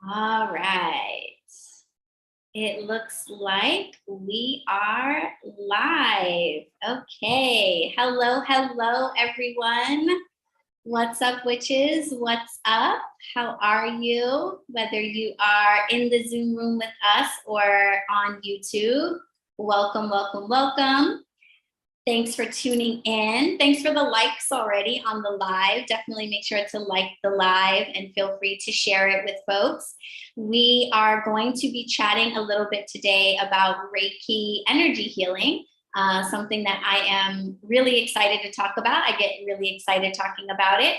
All right. It looks like we are live. Okay. Hello, everyone. What's up, witches? What's up? How are you? Whether you are in the Zoom room with us or on YouTube, welcome. Thanks for tuning in. Thanks for the likes already on the live. Definitely make sure to like the live and feel free to share it with folks. We are going to be chatting a little bit today about Reiki energy healing, something that I am really excited to talk about. I get really excited talking about it.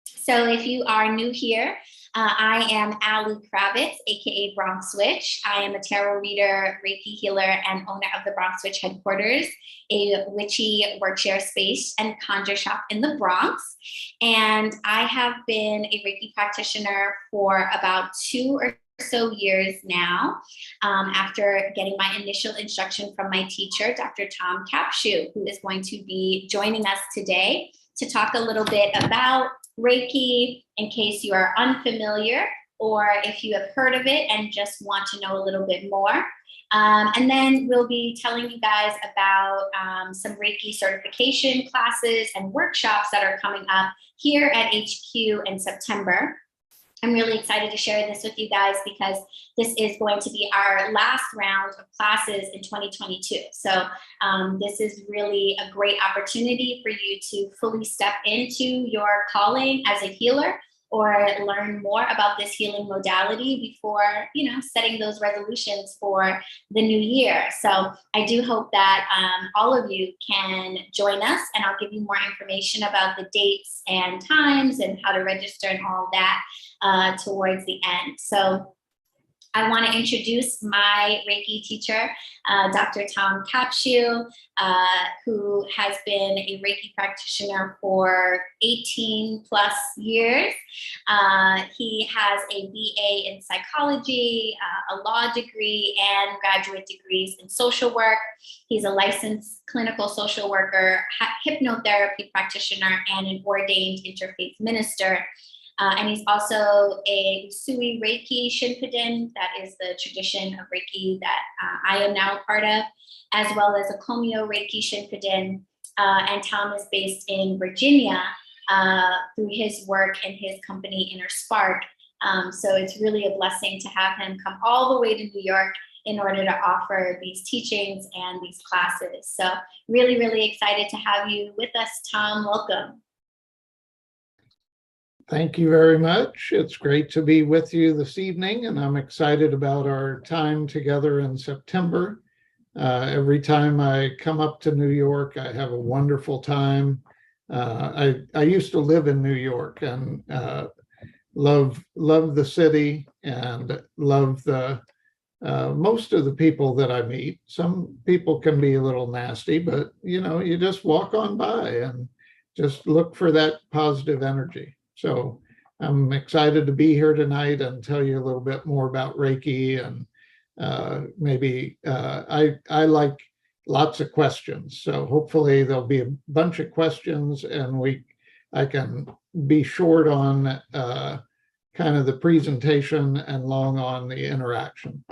So if you are new here, I am Alysha Kravetz, aka BronxWitch. I am a tarot reader, Reiki healer, and owner of the BronxWitch HeadQuarters, a witchy workshare space and conjure shop in the Bronx. And I have been a Reiki practitioner for about 2 or so years now, after getting my initial instruction from my teacher, Dr. Tom Capshew, who is going to be joining us today to talk a little bit about Reiki in case you are unfamiliar or if you have heard of it and just want to know a little bit more. And then we'll be telling you guys about some Reiki certification classes and workshops that are coming up here at HQ in September. I'm really excited to share this with you guys because this is going to be our last round of classes in 2022. So this is really a great opportunity for you to fully step into your calling as a healer or learn more about this healing modality before, setting those resolutions for the new year. So I do hope that all of you can join us, and I'll give you more information about the dates and times and how to register and all that towards the end. So I want to introduce my Reiki teacher, Dr. Tom Capshew, who has been a Reiki practitioner for 18 plus years. He has a BA in psychology, a law degree, and graduate degrees in social work. He's a licensed clinical social worker, hypnotherapy practitioner, and an ordained interfaith minister. And he's also a Usui Reiki Shinpuden, that is the tradition of Reiki that I am now a part of, as well as a Komyo Reiki Shinpuden. And Tom is based in Virginia through his work and his company Inner Spark. So it's really a blessing to have him come all the way to New York in order to offer these teachings and these classes. So really excited to have you with us, Tom. Welcome. Thank you very much. It's great to be with you this evening, and I'm excited about our time together in September. Every time I come up to New York, I have a wonderful time. I used to live in New York and love the city and love the most of the people that I meet. Some people can be a little nasty, but you just walk on by and just look for that positive energy. So I'm excited to be here tonight and tell you a little bit more about Reiki, and maybe I like lots of questions. So hopefully there'll be a bunch of questions and I can be short on kind of the presentation and long on the interaction.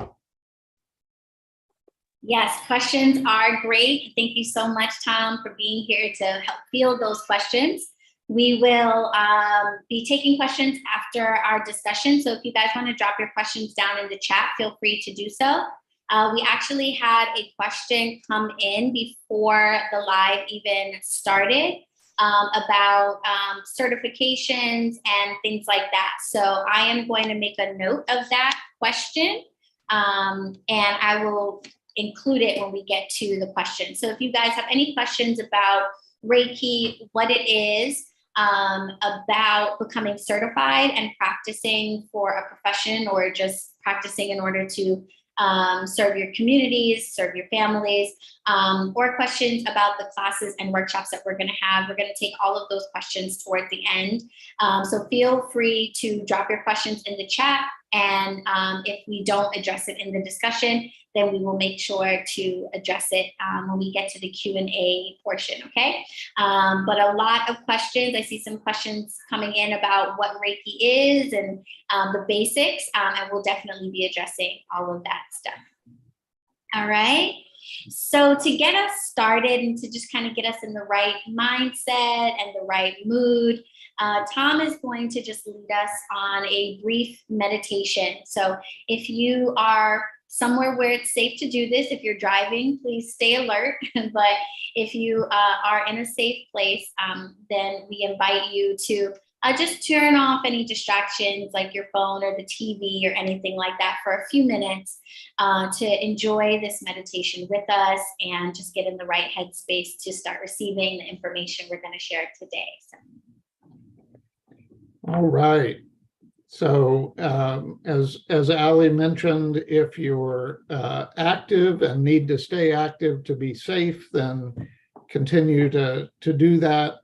Yes, questions are great. Thank you so much, Tom, for being here to help field those questions. We will be taking questions after our discussion. So if you guys want to drop your questions down in the chat, feel free to do so. We actually had a question come in before the live even started about certifications and things like that. So I am going to make a note of that question, and I will include it when we get to the question. So if you guys have any questions about Reiki, what it is, about becoming certified and practicing for a profession, or just practicing in order to serve your communities, serve your families, or questions about the classes and workshops that we're going to have. We're going to take all of those questions toward the end. So feel free to drop your questions in the chat. And if we don't address it in the discussion, then we will make sure to address it when we get to the Q&A portion, okay? But a lot of questions. I see some questions coming in about what Reiki is and the basics, and we'll definitely be addressing all of that stuff. All right. So to get us started and to just kind of get us in the right mindset and the right mood, Tom is going to just lead us on a brief meditation. So if you are somewhere where it's safe to do this, if you're driving, please stay alert. But if you are in a safe place, then we invite you to just turn off any distractions like your phone or the TV or anything like that for a few minutes to enjoy this meditation with us and just get in the right headspace to start receiving the information we're going to share today. So. All right. So as Ali mentioned, if you're active and need to stay active to be safe, then continue to do that.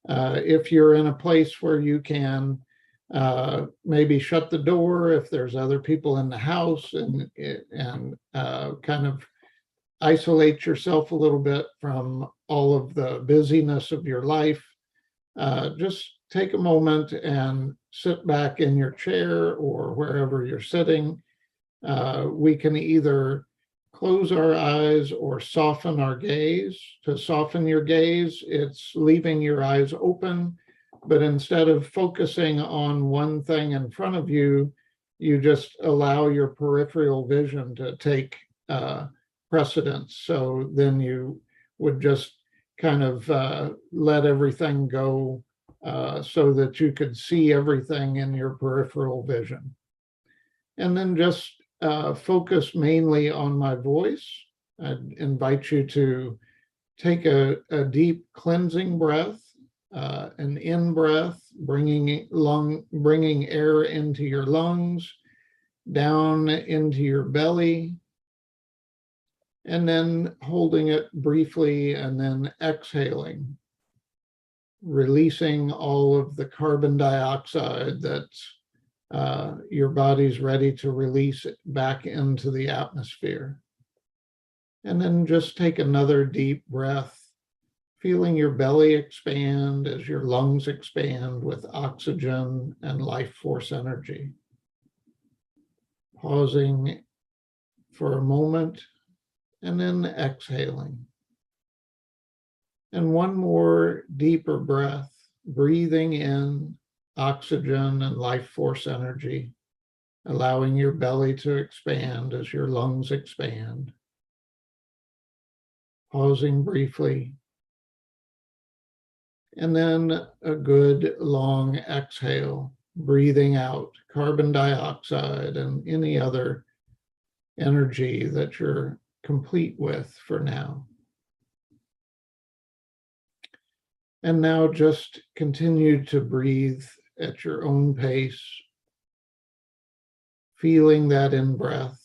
If you're in a place where you can maybe shut the door if there's other people in the house and kind of isolate yourself a little bit from all of the busyness of your life, just take a moment and sit back in your chair or wherever you're sitting. We can either close our eyes or soften our gaze. To soften your gaze, it's leaving your eyes open, but instead of focusing on one thing in front of you, you just allow your peripheral vision to take precedence. So then you would just kind of let everything go so that you could see everything in your peripheral vision. And then just focus mainly on my voice. I'd invite you to take a deep cleansing breath, an in breath, bringing air into your lungs, down into your belly, and then holding it briefly and then exhaling, releasing all of the carbon dioxide that's your body's ready to release it back into the atmosphere. And then just take another deep breath, feeling your belly expand as your lungs expand with oxygen and life force energy. Pausing for a moment and then exhaling. And one more deeper breath, breathing in oxygen and life force energy, allowing your belly to expand as your lungs expand. Pausing briefly. And then a good long exhale, breathing out carbon dioxide and any other energy that you're complete with for now. And now just continue to breathe at your own pace, feeling that in breath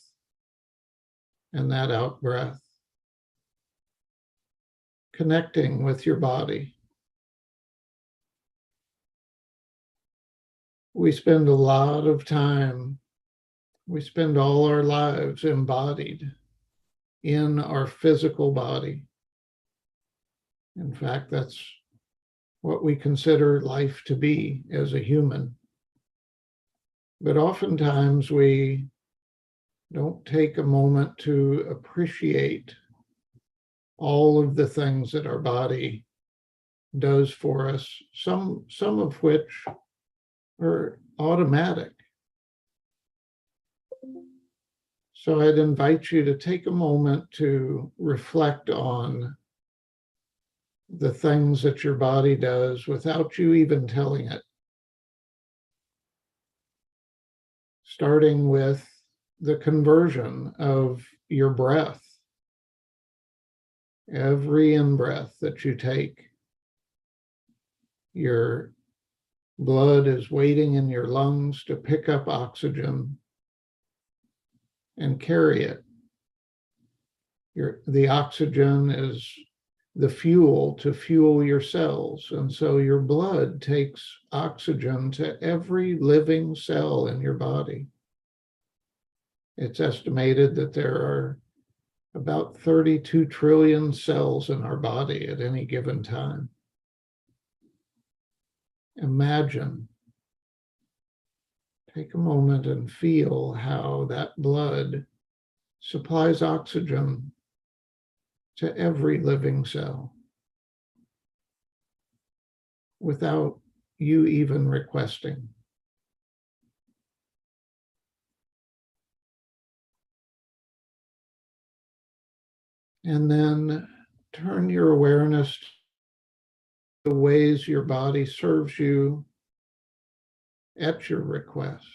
and that out breath, connecting with your body. We spend a lot of time, we spend all our lives embodied in our physical body. In fact, that's what we consider life to be as a human. But oftentimes we don't take a moment to appreciate all of the things that our body does for us, some of which are automatic. So I'd invite you to take a moment to reflect on the things that your body does without you even telling it. Starting with the conversion of your breath. Every in-breath that you take, your blood is waiting in your lungs to pick up oxygen and carry it. The oxygen is the fuel to fuel your cells. And so your blood takes oxygen to every living cell in your body. It's estimated that there are about 32 trillion cells in our body at any given time. Imagine, take a moment and feel how that blood supplies oxygen to every living cell without you even requesting. And then turn your awareness to the ways your body serves you at your request.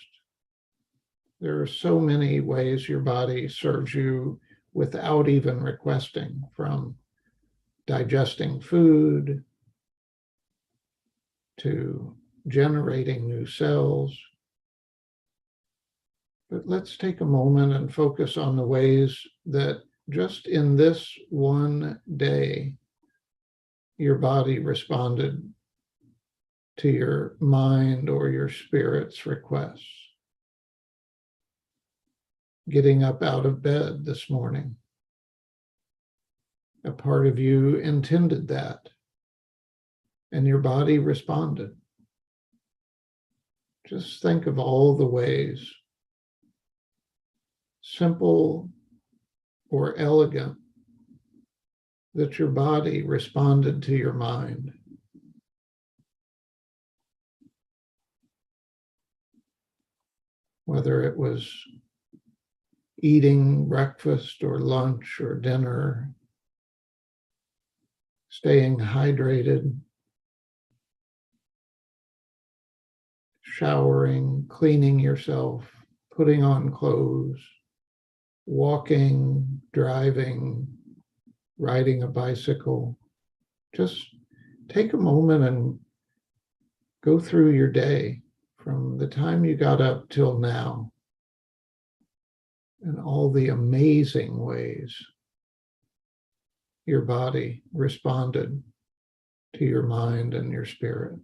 There are so many ways your body serves you without even requesting, from digesting food to generating new cells. But let's take a moment and focus on the ways that just in this one day, your body responded to your mind or your spirit's requests. Getting up out of bed this morning. A part of you intended that, and your body responded. Just think of all the ways, simple or elegant, that your body responded to your mind. Whether it was eating breakfast or lunch or dinner, staying hydrated, showering, cleaning yourself, putting on clothes, walking, driving, riding a bicycle. Just take a moment and go through your day from the time you got up till now, and all the amazing ways your body responded to your mind and your spirit.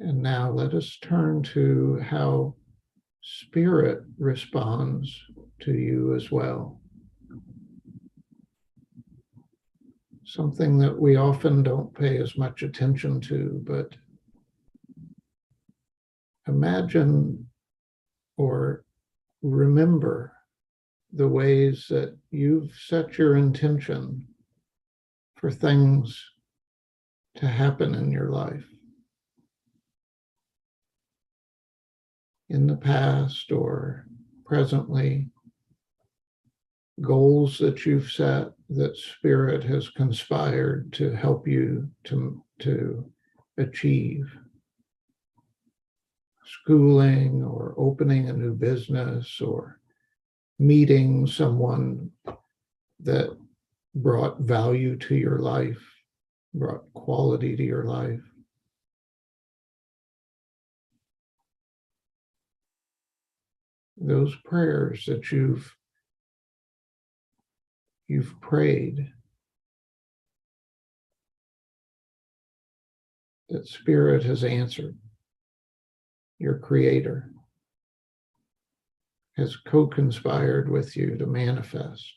And now let us turn to how spirit responds to you as well. Something that we often don't pay as much attention to, but imagine or remember the ways that you've set your intention for things to happen in your life. In the past or presently, goals that you've set that spirit has conspired to help you to achieve. Schooling or opening a new business or meeting someone that brought value to your life, brought quality to your life. Those prayers that you've prayed, that spirit has answered. Your creator has co-conspired with you to manifest.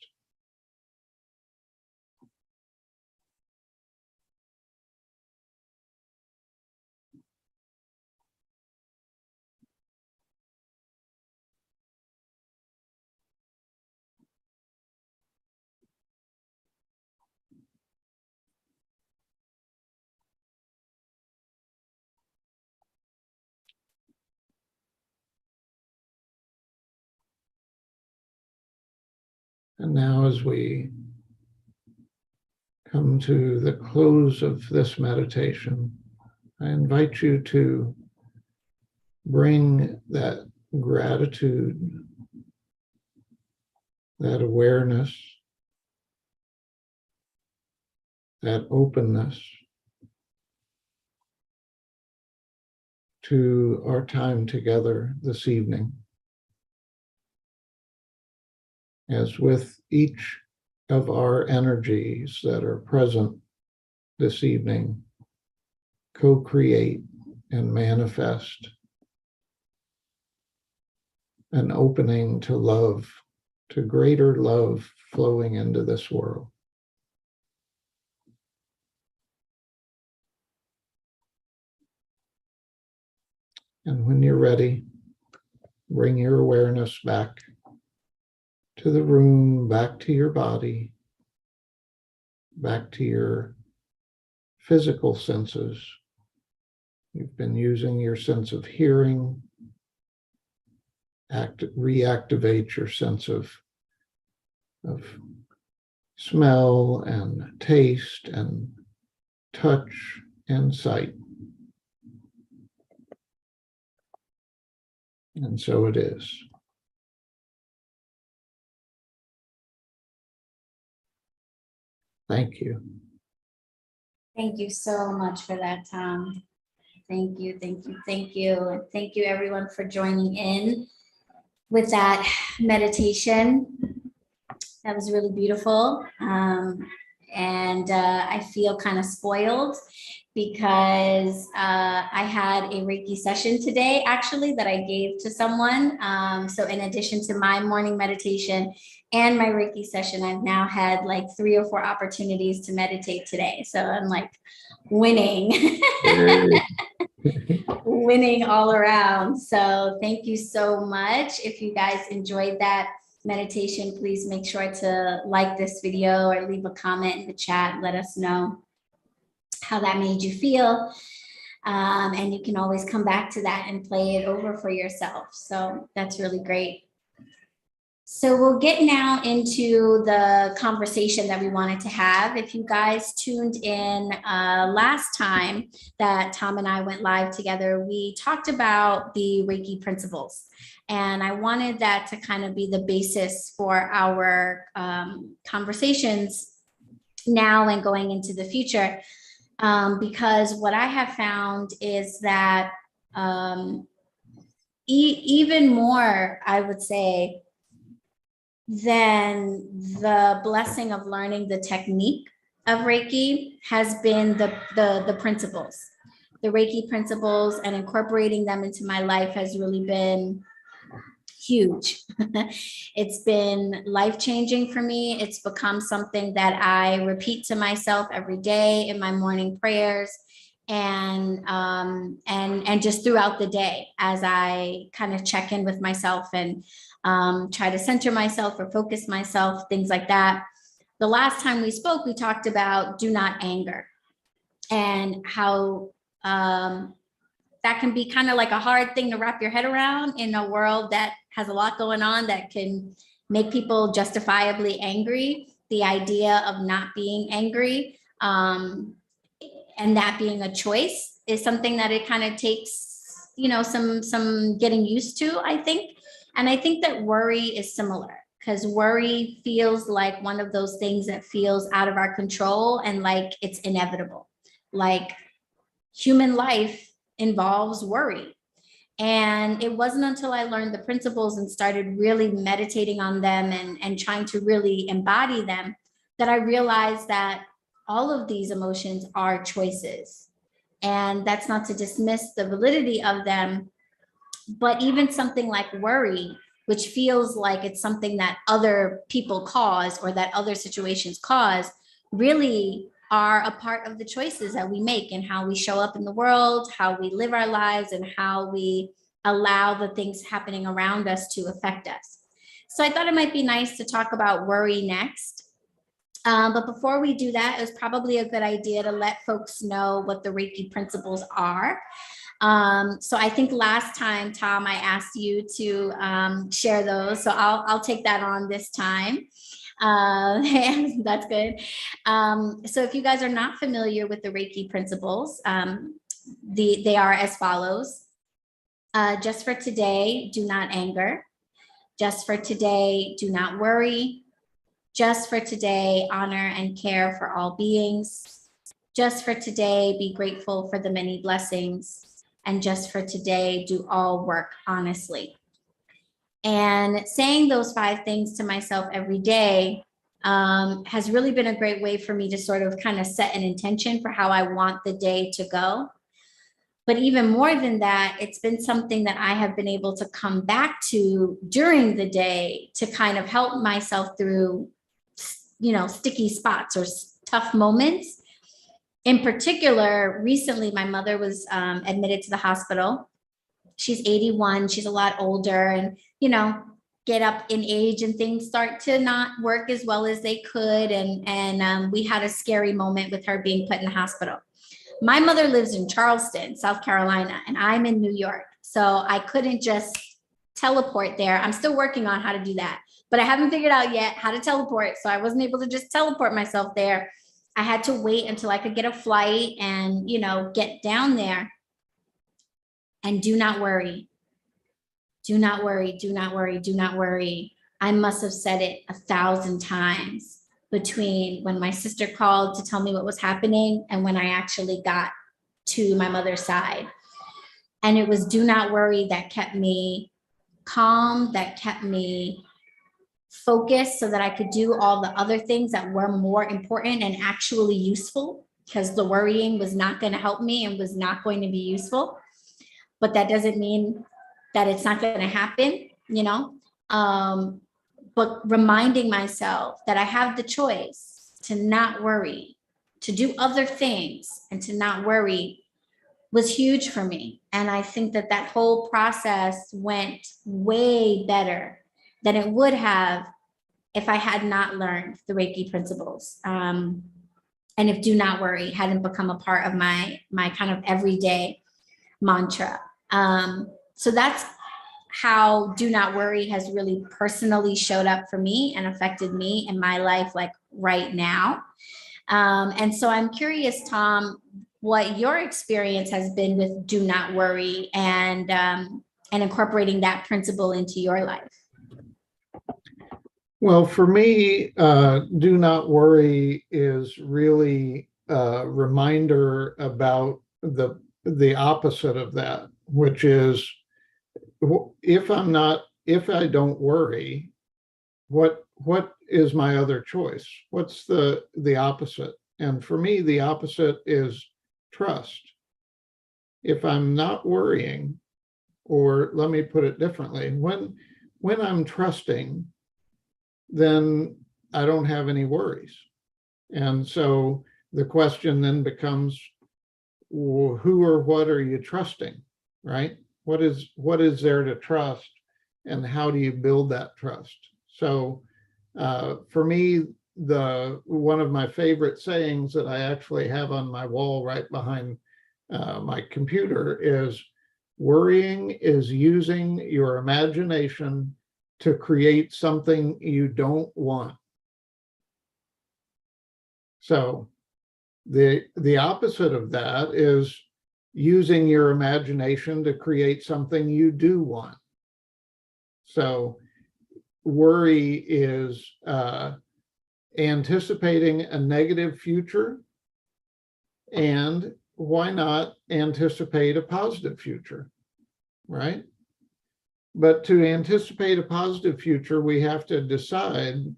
And now as we come to the close of this meditation, I invite you to bring that gratitude that awareness, that openness to our time together this evening. As with each of our energies that are present this evening, co-create and manifest an opening to love, to greater love flowing into this world. And when you're ready, bring your awareness back to the room, back to your body, back to your physical senses. You've been using your sense of hearing, reactivate your sense of smell and taste and touch and sight. And so it is. Thank you. Thank you so much for that, Tom. Thank you, thank you, thank you. And thank you everyone for joining in with that meditation. That was really beautiful. I feel kind of spoiled because I had a Reiki session today, actually, that I gave to someone. So in addition to my morning meditation and my Reiki session, I've now had like 3 or 4 opportunities to meditate today. So I'm like winning. Winning all around. So thank you so much. If you guys enjoyed that meditation, please make sure to like this video or leave a comment in the chat. Let us know how that made you feel. And you can always come back to that and play it over for yourself. So that's really great. So we'll get now into the conversation that we wanted to have. If you guys tuned in last time that Tom and I went live together, we talked about the Reiki principles. And I wanted that to kind of be the basis for our conversations now and going into the future. Because what I have found is that even more, I would say, than the blessing of learning the technique of Reiki has been the principles. The Reiki principles and incorporating them into my life has really been huge. It's been life-changing for me. It's become something that I repeat to myself every day in my morning prayers and just throughout the day as I kind of check in with myself and try to center myself or focus myself, things like that. The last time we spoke, we talked about do not anger and how that can be kind of like a hard thing to wrap your head around in a world that has a lot going on that can make people justifiably angry. The idea of not being angry and that being a choice is something that it kind of takes, you know, some getting used to, I think. And I think that worry is similar because worry feels like one of those things that feels out of our control and like it's inevitable. Like human life involves worry. And it wasn't until I learned the principles and started really meditating on them and trying to really embody them that I realized that all of these emotions are choices. And that's not to dismiss the validity of them, but even something like worry, which feels like it's something that other people cause or that other situations cause, really are a part of the choices that we make and how we show up in the world, how we live our lives, and how we allow the things happening around us to affect us. So I thought it might be nice to talk about worry next. But before we do that, it was probably a good idea to let folks know what the Reiki principles are. So I think last time, Tom, I asked you to share those. So I'll take that on this time. That's good. So if you guys are not familiar with the Reiki principles, they are as follows. Just for today, do not anger. Just for today, do not worry. Just for today, honor and care for all beings. Just for today, be grateful for the many blessings. And just for today, do all work honestly. And saying those 5 things to myself every day has really been a great way for me to sort of kind of set an intention for how I want the day to go. But even more than that, it's been something that I have been able to come back to during the day to kind of help myself through, sticky spots or tough moments. In particular, recently, my mother was admitted to the hospital. She's 81, she's a lot older, and, get up in age and things start to not work as well as they could. And we had a scary moment with her being put in the hospital. My mother lives in Charleston, South Carolina, and I'm in New York. So I couldn't just teleport there. I'm still working on how to do that, but I haven't figured out yet how to teleport. So I wasn't able to just teleport myself there. I had to wait until I could get a flight and, get down there. And do not worry. Do not worry, do not worry, do not worry. I must have said it 1,000 times between when my sister called to tell me what was happening and when I actually got to my mother's side. And it was do not worry that kept me calm, that kept me focused so that I could do all the other things that were more important and actually useful, because the worrying was not going to help me and was not going to be useful. But that doesn't mean that it's not going to happen, but reminding myself that I have the choice to not worry, to do other things and to not worry was huge for me. And I think that that whole process went way better than it would have if I had not learned the Reiki principles. And if do not worry hadn't become a part of my kind of everyday mantra. So that's how do not worry has really personally showed up for me and affected me in my life, like right now. And so I'm curious, Tom, what your experience has been with do not worry and incorporating that principle into your life. Well, for me, do not worry is really a reminder about the opposite of that, which is if I don't worry, what is my other choice? What's the opposite? And for me, the opposite is trust. If I'm not worrying, or let me put it differently, when I'm trusting, then I don't have any worries. And so the question then becomes, who or what are you trusting, right? What is there to trust, and how do you build that trust? So for me, one of my favorite sayings that I actually have on my wall right behind my computer is, worrying is using your imagination to create something you don't want. So the opposite of that is using your imagination to create something you do want. So worry is anticipating a negative future, and why not anticipate a positive future, right? But to anticipate a positive future, we have to decide,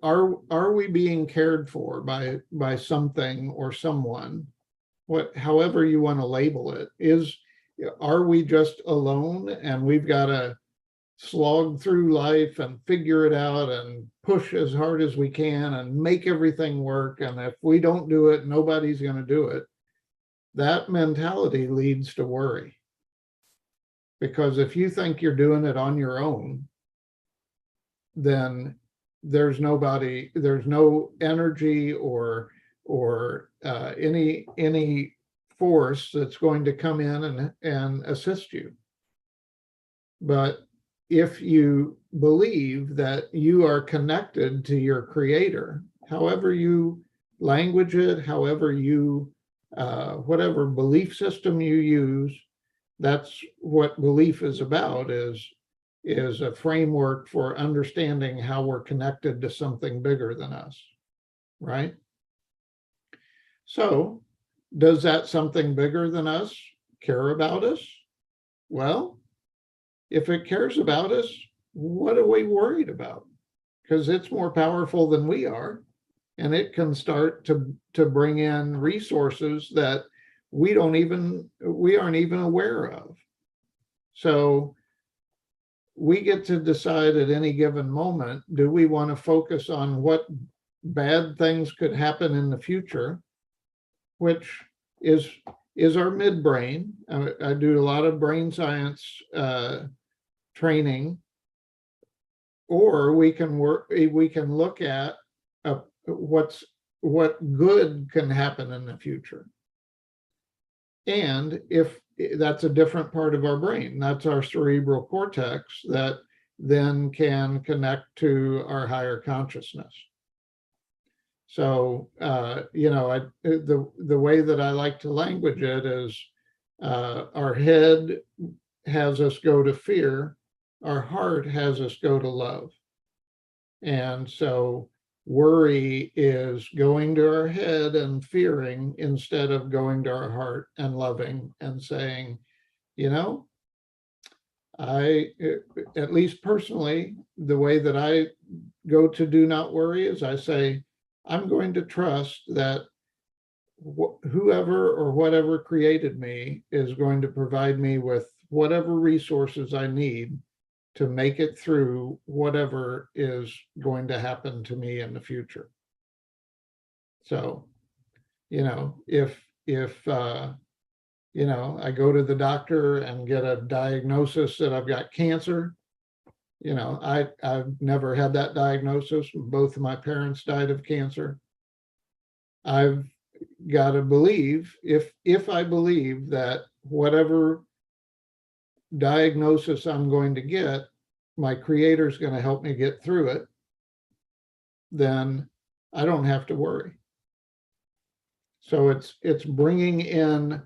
are we being cared for by something or someone, however you want to label it? Are we just alone and we've got to slog through life and figure it out and push as hard as we can and make everything work, and if we don't do it, nobody's going to do it? That mentality leads to worry. Because if you think you're doing it on your own, then there's no energy or any force that's going to come in and assist you. But if you believe that you are connected to your creator, however you language it, however you whatever belief system you use, That's what belief is about, is a framework for understanding how we're connected to something bigger than us, right? So does that something bigger than us care about us? Well, if it cares about us, what are we worried about? Because it's more powerful than we are, and it can start to bring in resources that we aren't even aware of. So we get to decide at any given moment, do we want to focus on what bad things could happen in the future, which is our midbrain. I do a lot of brain science training, or we can look at what good can happen in the future. And if that's a different part of our brain, that's our cerebral cortex that then can connect to our higher consciousness. So, the way that I like to language it is our head has us go to fear, our heart has us go to love. And so worry is going to our head and fearing instead of going to our heart and loving and saying, at least personally, the way that I go to do not worry is I say, I'm going to trust that whoever or whatever created me is going to provide me with whatever resources I need to make it through whatever is going to happen to me in the future. So, if I go to the doctor and get a diagnosis that I've got cancer, I've never had that diagnosis. Both of my parents died of cancer. I've got to believe, if I believe that whatever diagnosis I'm going to get, my creator is going to help me get through it, then I don't have to worry. So it's bringing in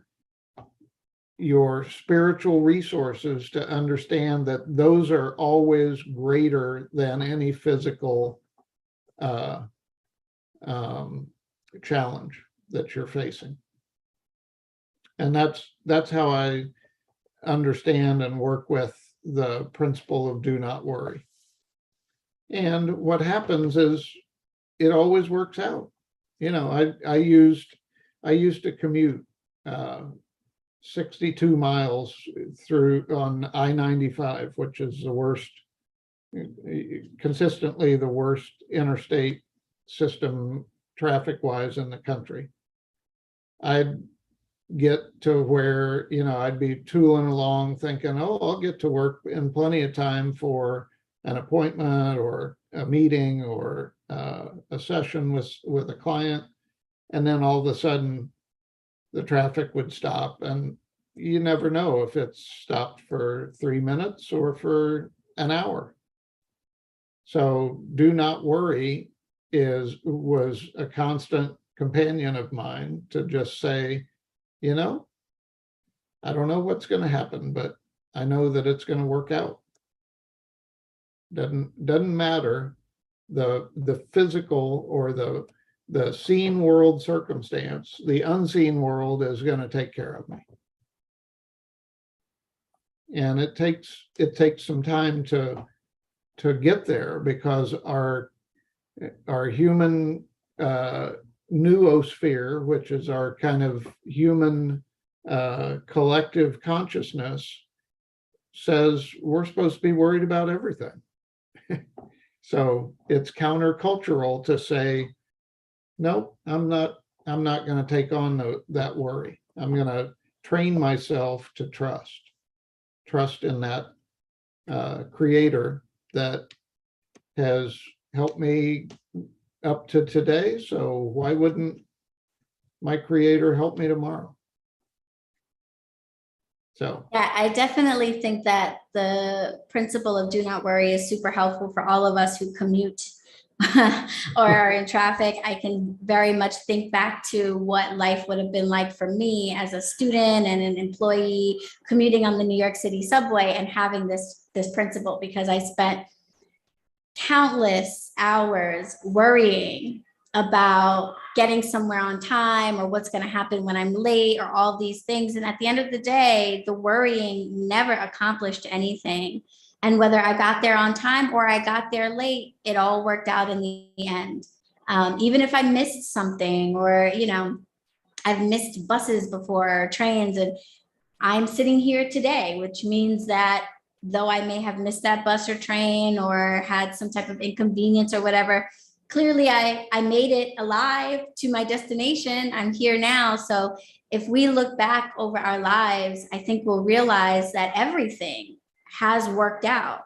your spiritual resources to understand that those are always greater than any physical challenge that you're facing. And that's how I understand and work with the principle of do not worry. And what happens is it always works out. I used to commute 62 miles through on I-95, which is consistently the worst interstate system traffic-wise in the country. I'd get to where, I'd be tooling along thinking, oh, I'll get to work in plenty of time for an appointment or a meeting or a session with a client. And then all of a sudden the traffic would stop, and you never know if it's stopped for 3 minutes or for an hour. So do not worry was a constant companion of mine to just say, I don't know what's going to happen, but I know that it's going to work out. Doesn't matter the physical or the seen world circumstance. The unseen world is going to take care of me. And it takes some time to get there, because our human noosphere, which is our kind of human collective consciousness, says we're supposed to be worried about everything. So it's countercultural to say, nope, I'm not going to take on that worry. I'm going to train myself to trust in that creator that has helped me up to today. So why wouldn't my creator help me tomorrow? So yeah, I definitely think that the principle of do not worry is super helpful for all of us who commute or are in traffic, I can very much think back to what life would have been like for me as a student and an employee commuting on the New York City subway and having this principle, because I spent countless hours worrying about getting somewhere on time or what's going to happen when I'm late or all these things. And at the end of the day, the worrying never accomplished anything. And whether I got there on time or I got there late, it all worked out in the end. Even if I missed something, or, you know, I've missed buses before, or trains, and I'm sitting here today, which means that though I may have missed that bus or train or had some type of inconvenience or whatever, clearly I made it alive to my destination. I'm here now. So if we look back over our lives, I think we'll realize that everything has worked out,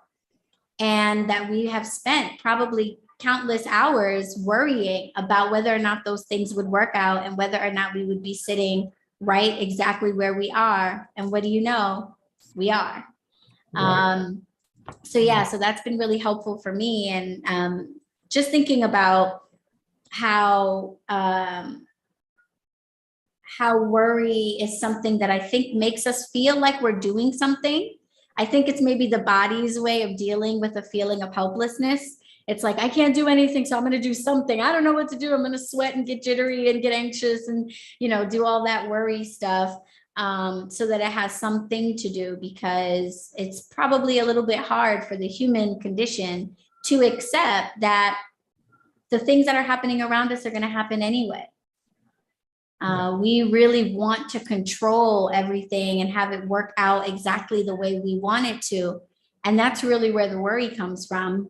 and that we have spent probably countless hours worrying about whether or not those things would work out and whether or not we would be sitting right exactly where we are. And what do you know? We are. Right. So yeah, so that's been really helpful for me. And just thinking about how worry is something that I think makes us feel like we're doing something. I think it's maybe the body's way of dealing with a feeling of helplessness. It's like, I can't do anything, so I'm going to do something. I don't know what to do. I'm going to sweat and get jittery and get anxious and, you know, do all that worry stuff, so that it has something to do, because it's probably a little bit hard for the human condition to accept that the things that are happening around us are going to happen anyway. We really want to control everything and have it work out exactly the way we want it to. And that's really where the worry comes from.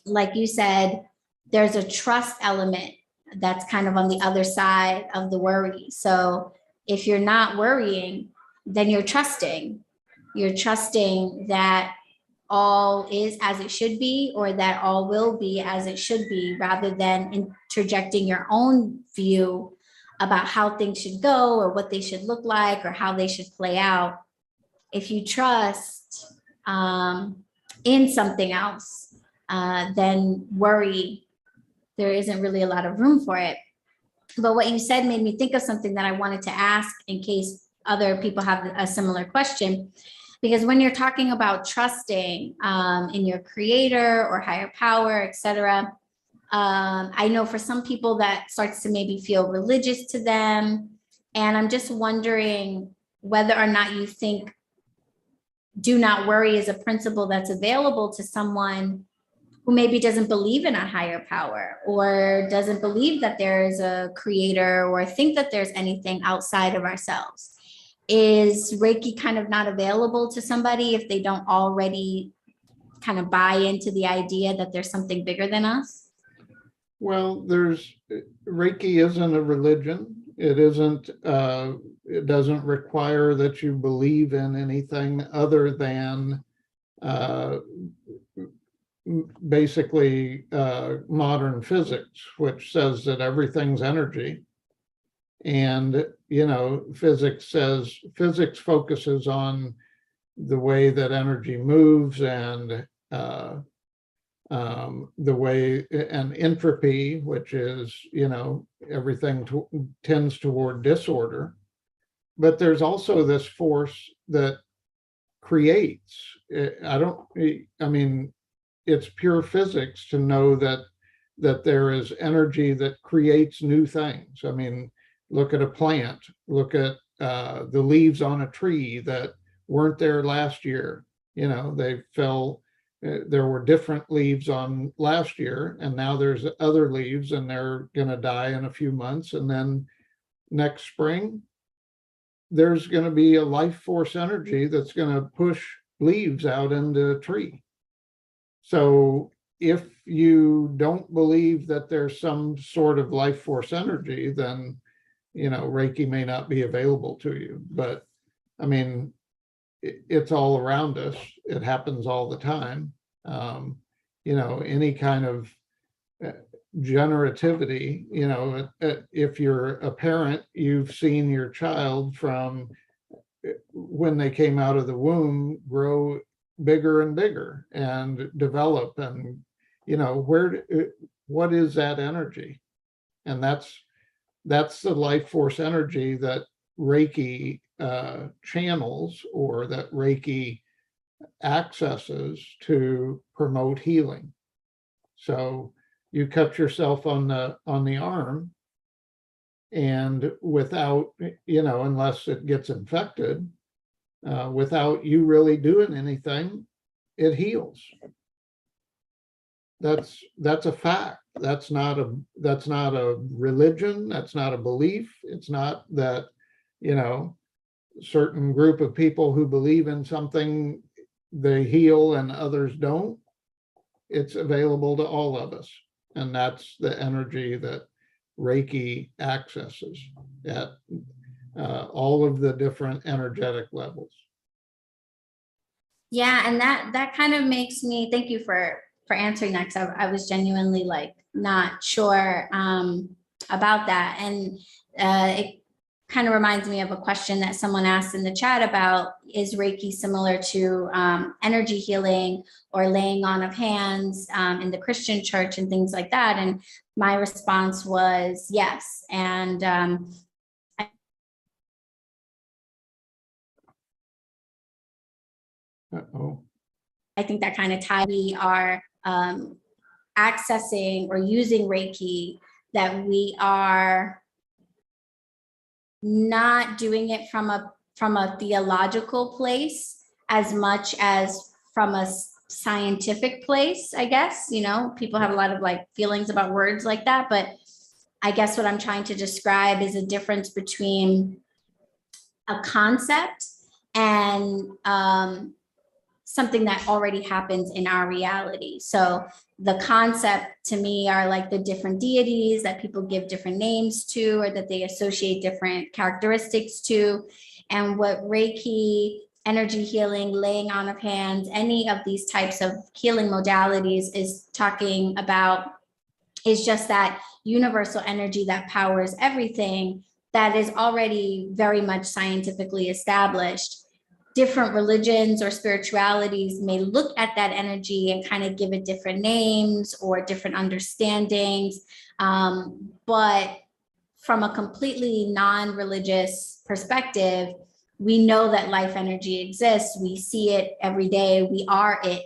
Like you said, there's a trust element that's kind of on the other side of the worry. So if you're not worrying, then you're trusting. You're trusting that all is as it should be, or that all will be as it should be, rather than interjecting your own view about how things should go or what they should look like or how they should play out. If you trust in something else, then worry, there isn't really a lot of room for it. But what you said made me think of something that I wanted to ask in case other people have a similar question. Because when you're talking about trusting in your creator or higher power, et cetera, I know for some people that starts to maybe feel religious to them. And I'm just wondering whether or not you think do not worry is a principle that's available to someone who maybe doesn't believe in a higher power, or doesn't believe that there is a creator, or think that there's anything outside of ourselves. Is Reiki kind of not available to somebody if they don't already kind of buy into the idea that there's something bigger than us? Well, Reiki isn't a religion. It isn't, it doesn't require that you believe in anything other than basically modern physics, which says that everything's energy. And, you know, physics focuses on the way that energy moves, and the way, and entropy, which is, you know, everything tends toward disorder. But there's also this force that creates. I mean, it's pure physics to know that there is energy that creates new things. I mean, look at a plant, look at the leaves on a tree that weren't there last year. You know, they fell, there were different leaves on last year, and now there's other leaves, and they're going to die in a few months. And then next spring, there's going to be a life force energy that's going to push leaves out into a tree. So if you don't believe that there's some sort of life force energy, then, you know, Reiki may not be available to you. But I mean, it's all around us. It happens all the time. You know, any kind of generativity, you know, if you're a parent, you've seen your child from when they came out of the womb grow bigger and bigger and develop, and, what is that energy? And that's the life force energy that Reiki channels, or that Reiki accesses to promote healing. So you cut yourself on the arm, and without, unless it gets infected, without you really doing anything, it heals. That's a fact. That's not a religion. That's not a belief. It's not that, certain group of people who believe in something, they heal and others don't. It's available to all of us. And that's the energy that Reiki accesses at all of the different energetic levels. Yeah, and that kind of makes me, thank you for answering that, because I was genuinely like not sure about that. And it kind of reminds me of a question that someone asked in the chat about, is Reiki similar to energy healing or laying on of hands in the Christian church and things like that? And my response was yes. And I think that kind of ties, we are accessing or using Reiki, that we are not doing it from a theological place as much as from a scientific place, I guess. People have a lot of like feelings about words like that, but I guess what I'm trying to describe is a difference between a concept and something that already happens in our reality. So the concept to me are like the different deities that people give different names to, or that they associate different characteristics to. And what Reiki, energy healing, laying on of hands, any of these types of healing modalities is talking about is just that universal energy that powers everything, that is already very much scientifically established. Different religions or spiritualities may look at that energy and kind of give it different names or different understandings. But from a completely non-religious perspective, we know that life energy exists. We see it every day. We are it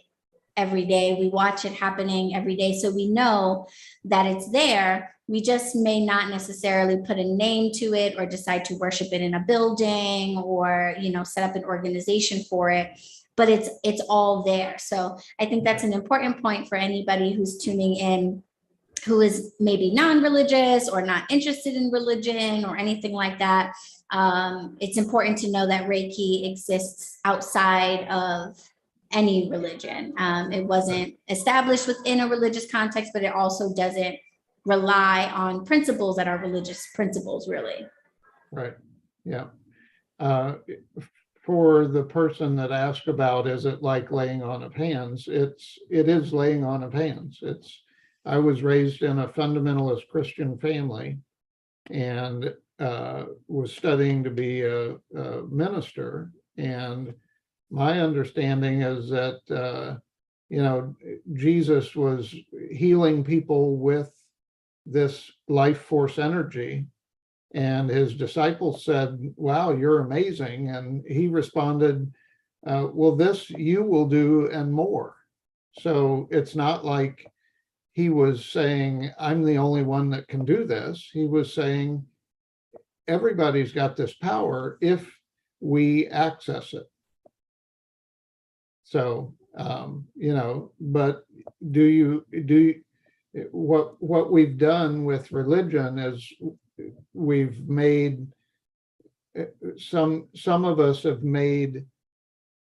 every day. We watch it happening every day. So we know that it's there. We just may not necessarily put a name to it or decide to worship it in a building or, set up an organization for it, but it's all there. So I think that's an important point for anybody who's tuning in, who is maybe non-religious or not interested in religion or anything like that. It's important to know that Reiki exists outside of any religion. It wasn't established within a religious context, but it also doesn't rely on principles that are religious principles, really. Right. Yeah. For the person that asked about, is it like laying on of hands? It is laying on of hands. I was raised in a fundamentalist Christian family and was studying to be a minister. And my understanding is that, Jesus was healing people with this life force energy. And his disciples said, wow, you're amazing. And he responded, well, this you will do and more. So it's not like he was saying, I'm the only one that can do this. He was saying, everybody's got this power if we access it. So, but what we've done with religion is we've made some of us have made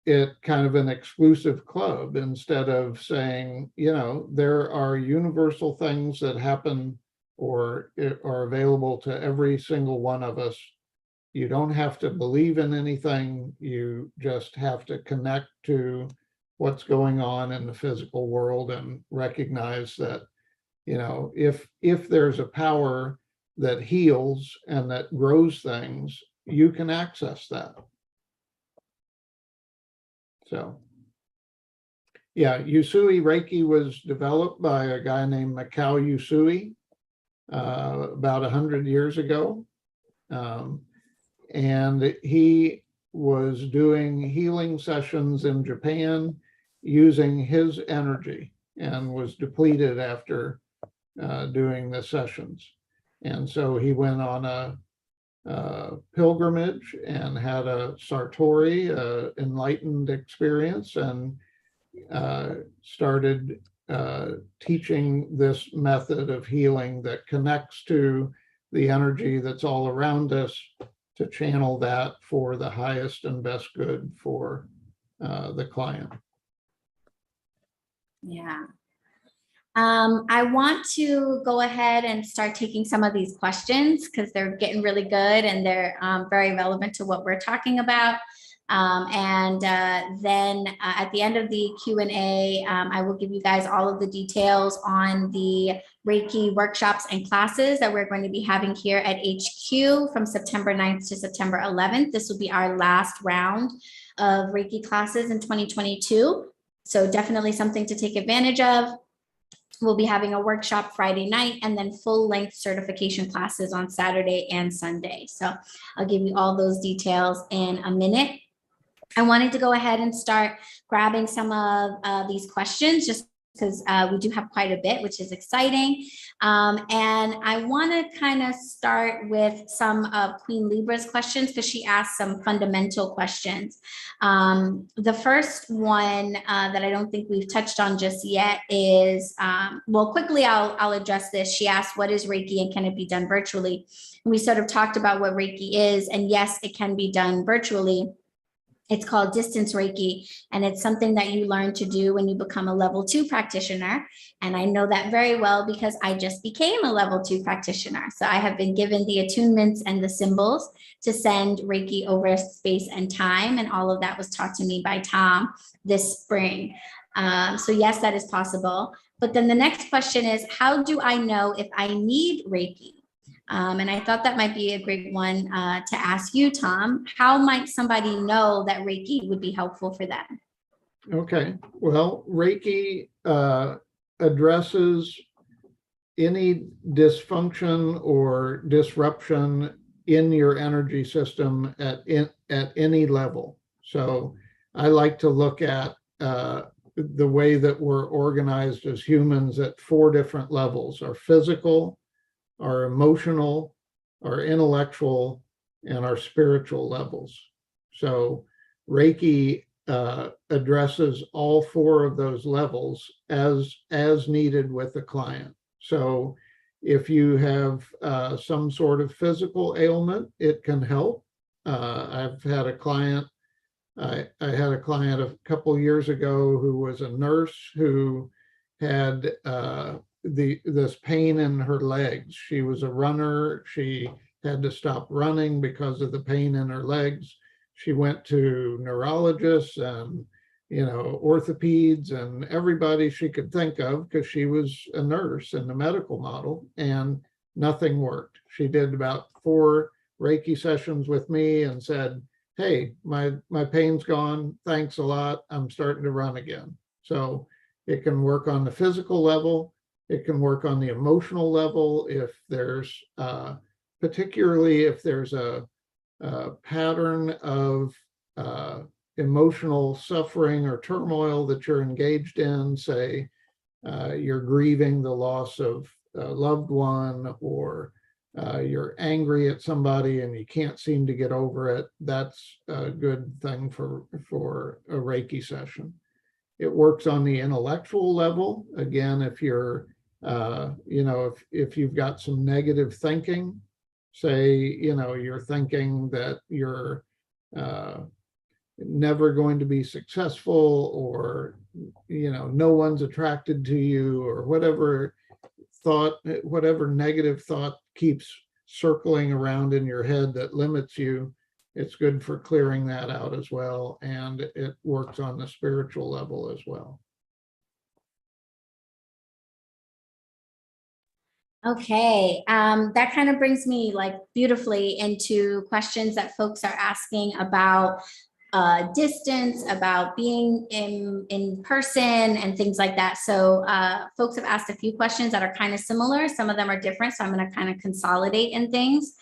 it kind of an exclusive club, instead of saying, there are universal things that happen or are available to every single one of us. You don't have to believe in anything. You just have to connect to what's going on in the physical world and recognize that, if there's a power that heals and that grows things, you can access that. So, Yeah, Usui Reiki was developed by a guy named Mikao Usui about 100 years ago. And he was doing healing sessions in Japan using his energy and was depleted after doing the sessions. And so he went on a pilgrimage and had a Sartori, enlightened experience, and started teaching this method of healing that connects to the energy that's all around us to channel that for the highest and best good for the client. Yeah. I want to go ahead and start taking some of these questions because they're getting really good and they're very relevant to what we're talking about. Then at the end of the Q&A, I will give you guys all of the details on the Reiki workshops and classes that we're going to be having here at HQ from September 9th to September 11th. This will be our last round of Reiki classes in 2022. So definitely something to take advantage of. We'll be having a workshop Friday night and then full-length certification classes on Saturday and Sunday. So I'll give you all those details in a minute. I wanted to go ahead and start grabbing some of these questions just because we do have quite a bit, which is exciting. And I want to kind of start with some of Queen Libra's questions because she asked some fundamental questions. The first one that I don't think we've touched on just yet is, well, quickly I'll address this. She asked, what is Reiki and can it be done virtually? And we sort of talked about what Reiki is, and yes, it can be done virtually. It's called distance Reiki, and it's something that you learn to do when you become a level 2 practitioner. And I know that very well because I just became a level 2 practitioner. So I have been given the attunements and the symbols to send Reiki over space and time. And all of that was taught to me by Tom this spring. So yes, that is possible. But then the next question is, how do I know if I need Reiki? And I thought that might be a great one to ask you, Tom. How might somebody know that Reiki would be helpful for them? Okay, well, Reiki addresses any dysfunction or disruption in your energy system at any level. So I like to look at the way that we're organized as humans at 4 different levels: our physical, our emotional, our intellectual, and our spiritual levels. So Reiki addresses all 4 of those levels as needed with the client. So if you have some sort of physical ailment, it can help. I've had a client, I had a client a couple of years ago who was a nurse who had this pain in her legs. She was a runner. She had to stop running because of the pain in her legs. She went to neurologists and, orthopeds and everybody she could think of because she was a nurse in the medical model, and nothing worked. She did about 4 Reiki sessions with me and said, hey, my pain's gone. Thanks a lot. I'm starting to run again. So it can work on the physical level. It can work on the emotional level if there's, particularly if there's a pattern of emotional suffering or turmoil that you're engaged in. Say you're grieving the loss of a loved one, or you're angry at somebody and you can't seem to get over it. That's a good thing for a Reiki session. It works on the intellectual level. Again, if you're if you've got some negative thinking, say, you're thinking that you're never going to be successful, or, no one's attracted to you, or whatever negative thought keeps circling around in your head that limits you, it's good for clearing that out as well. And it works on the spiritual level as well. Okay, that kind of brings me beautifully into questions that folks are asking about distance, about being in person and things like that. So folks have asked a few questions that are kind of similar. Some of them are different. So I'm going to kind of consolidate in things.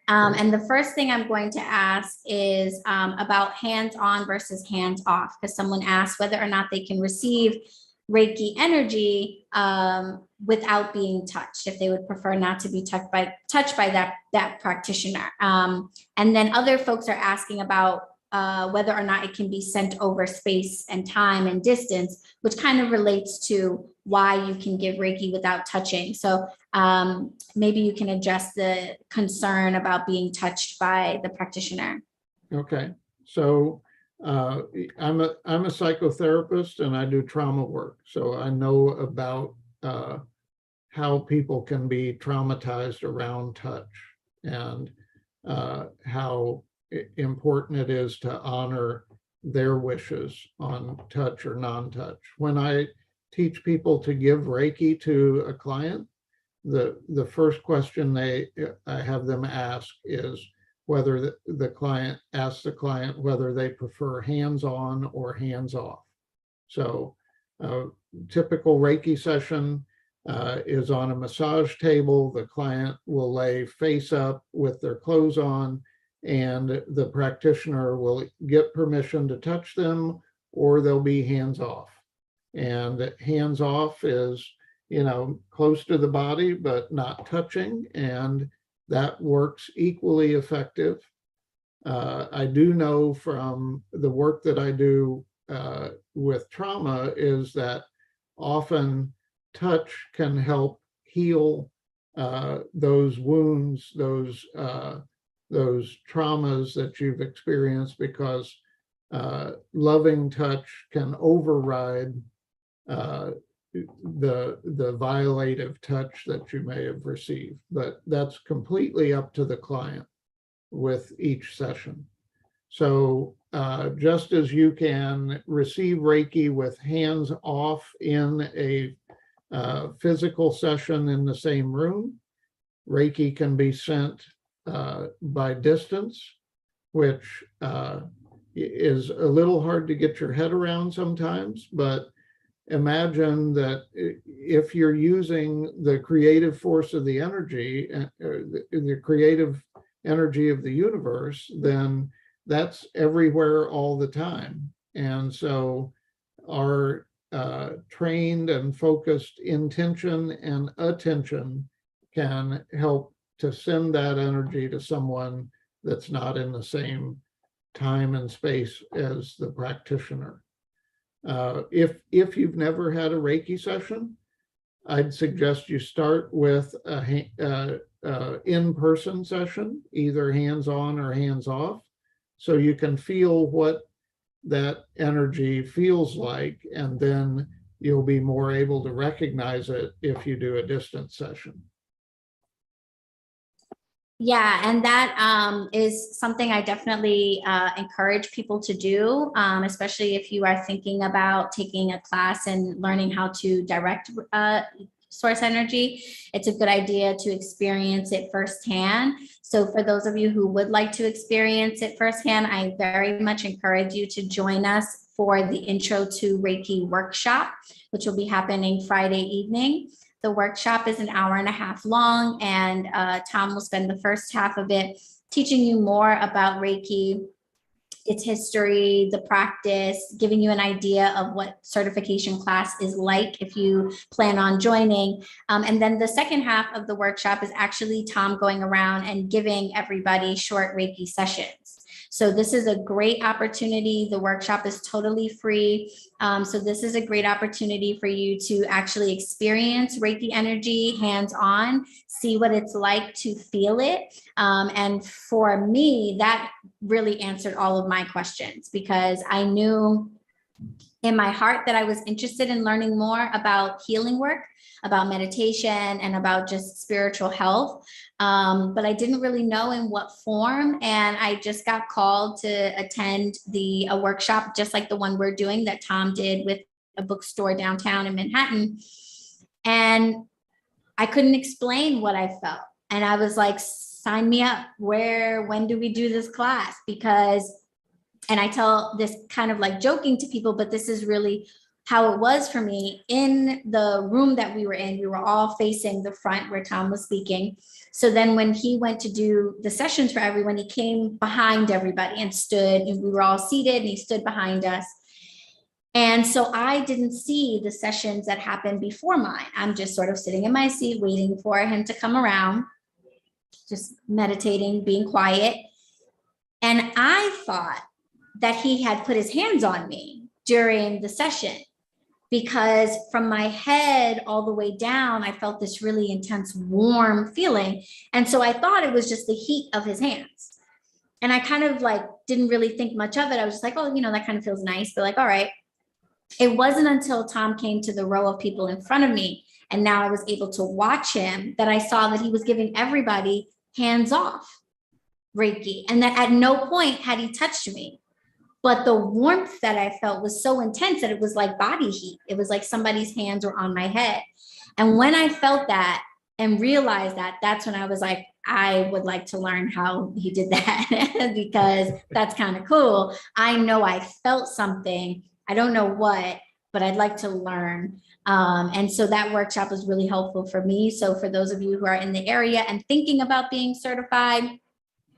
And the first thing I'm going to ask is about hands-on versus hands-off, because someone asked whether or not they can receive Reiki energy without being touched, if they would prefer not to be touched by that practitioner. And then other folks are asking about whether or not it can be sent over space and time and distance, which kind of relates to why you can give Reiki without touching. So maybe you can address the concern about being touched by the practitioner. Okay, so I'm a psychotherapist and I do trauma work. So I know about how people can be traumatized around touch, and how important it is to honor their wishes on touch or non-touch. When I teach people to give Reiki to a client, the first question I have them ask is whether the client asks the client whether they prefer hands-on or hands-off. So typical Reiki session is on a massage table. The client will lay face up with their clothes on, and the practitioner will get permission to touch them, or they'll be hands-off. And hands-off is, close to the body, but not touching. And that works equally effective. I do know from the work that I do with trauma is that often touch can help heal those wounds, those traumas that you've experienced, because loving touch can override the violative touch that you may have received. But that's completely up to the client with each session. So just as you can receive Reiki with hands off in a physical session in the same room, Reiki can be sent by distance, which is a little hard to get your head around sometimes. But imagine that if you're using the creative force of the energy, the creative energy of the universe, then that's everywhere all the time. And so our trained and focused intention and attention can help to send that energy to someone that's not in the same time and space as the practitioner. If you've never had a Reiki session, I'd suggest you start with a in-person session, either hands-on or hands-off, so you can feel what that energy feels like, and then you'll be more able to recognize it if you do a distance session. Yeah, and that is something I definitely encourage people to do, especially if you are thinking about taking a class and learning how to direct source energy. It's a good idea to experience it firsthand. So for those of you who would like to experience it firsthand, I very much encourage you to join us for the Intro to Reiki workshop, which will be happening Friday evening. The workshop is an hour and a half long, and Tom will spend the first half of it teaching you more about Reiki, its history, the practice, giving you an idea of what certification class is like if you plan on joining. And then the second half of the workshop is actually Tom going around and giving everybody short Reiki sessions. So this is a great opportunity. The workshop is totally free. So this is a great opportunity for you to actually experience Reiki energy hands-on, see what it's like to feel it. And for me, that really answered all of my questions, because I knew in my heart that I was interested in learning more about healing work, about meditation, and about just spiritual health. But I didn't really know in what form. And I just got called to attend a workshop just like the one we're doing that Tom did with a bookstore downtown in Manhattan. And I couldn't explain what I felt. And I was like, sign me up. When do we do this class? And I tell this kind of like joking to people, but this is really how it was for me. In the room that we were in, we were all facing the front where Tom was speaking. So then when he went to do the sessions for everyone, he came behind everybody and stood, and we were all seated and he stood behind us. And so I didn't see the sessions that happened before mine. I'm just sort of sitting in my seat, waiting for him to come around, just meditating, being quiet. And I thought that he had put his hands on me during the session, because from my head all the way down, I felt this really intense, warm feeling. And so I thought it was just the heat of his hands. And I kind of like didn't really think much of it. I was just like, oh, that kind of feels nice. But like, all right. It wasn't until Tom came to the row of people in front of me, and now I was able to watch him, that I saw that he was giving everybody hands off Reiki, and that at no point had he touched me. But the warmth that I felt was so intense that it was like body heat. It was like somebody's hands were on my head. And when I felt that and realized that, that's when I was like, I would like to learn how he did that because that's kind of cool. I know I felt something. I don't know what, but I'd like to learn. And so that workshop was really helpful for me. So for those of you who are in the area and thinking about being certified,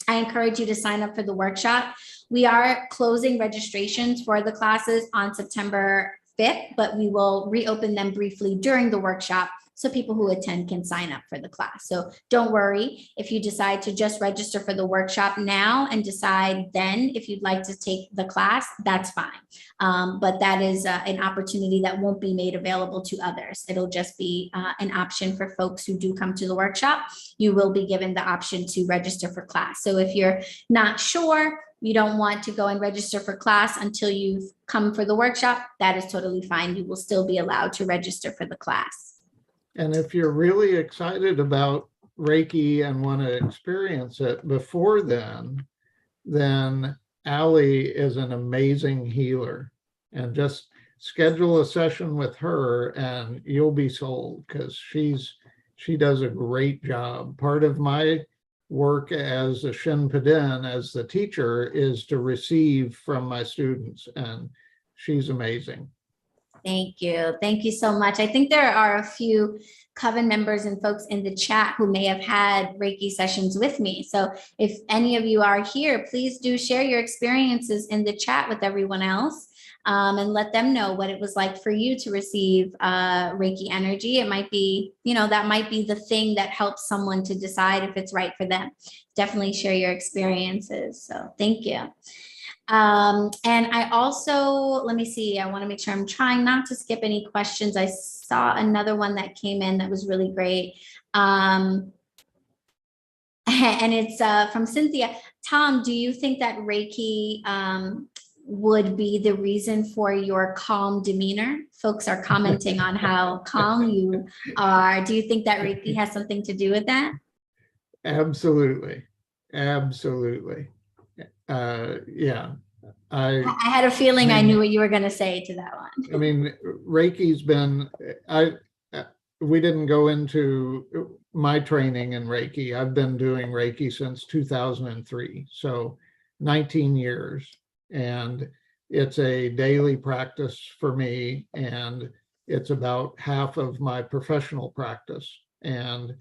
I encourage you to sign up for the workshop. We are closing registrations for the classes on September 5th, but we will reopen them briefly during the workshop so people who attend can sign up for the class. So don't worry if you decide to just register for the workshop now and decide then if you'd like to take the class, that's fine. But that is an opportunity that won't be made available to others. It'll just be an option for folks who do come to the workshop. You will be given the option to register for class. So if you're not sure, you don't want to go and register for class until you've come for the workshop, that is totally fine. You will still be allowed to register for the class. And if you're really excited about Reiki and want to experience it before then Allie is an amazing healer. And just schedule a session with her and you'll be sold, because she does a great job. Part of my work as a Shinpiden, as the teacher, is to receive from my students, and she's amazing. Thank you. Thank you so much. I think there are a few Coven members and folks in the chat who may have had Reiki sessions with me. So if any of you are here, please do share your experiences in the chat with everyone else, and let them know what it was like for you to receive Reiki energy. It might be, that might be the thing that helps someone to decide if it's right for them. Definitely share your experiences. So thank you. And I also, let me see, I want to make sure I'm trying not to skip any questions. I saw another one that came in that was really great. And it's from Cynthia. Tom, do you think that Reiki would be the reason for your calm demeanor? Folks are commenting on how calm you are. Do you think that Reiki has something to do with that? Absolutely. Absolutely. Yeah. I had a feeling I knew what you were going to say to that one. I mean, Reiki's been, we didn't go into my training in Reiki. I've been doing Reiki since 2003. So 19 years. And it's a daily practice for me. And it's about half of my professional practice. And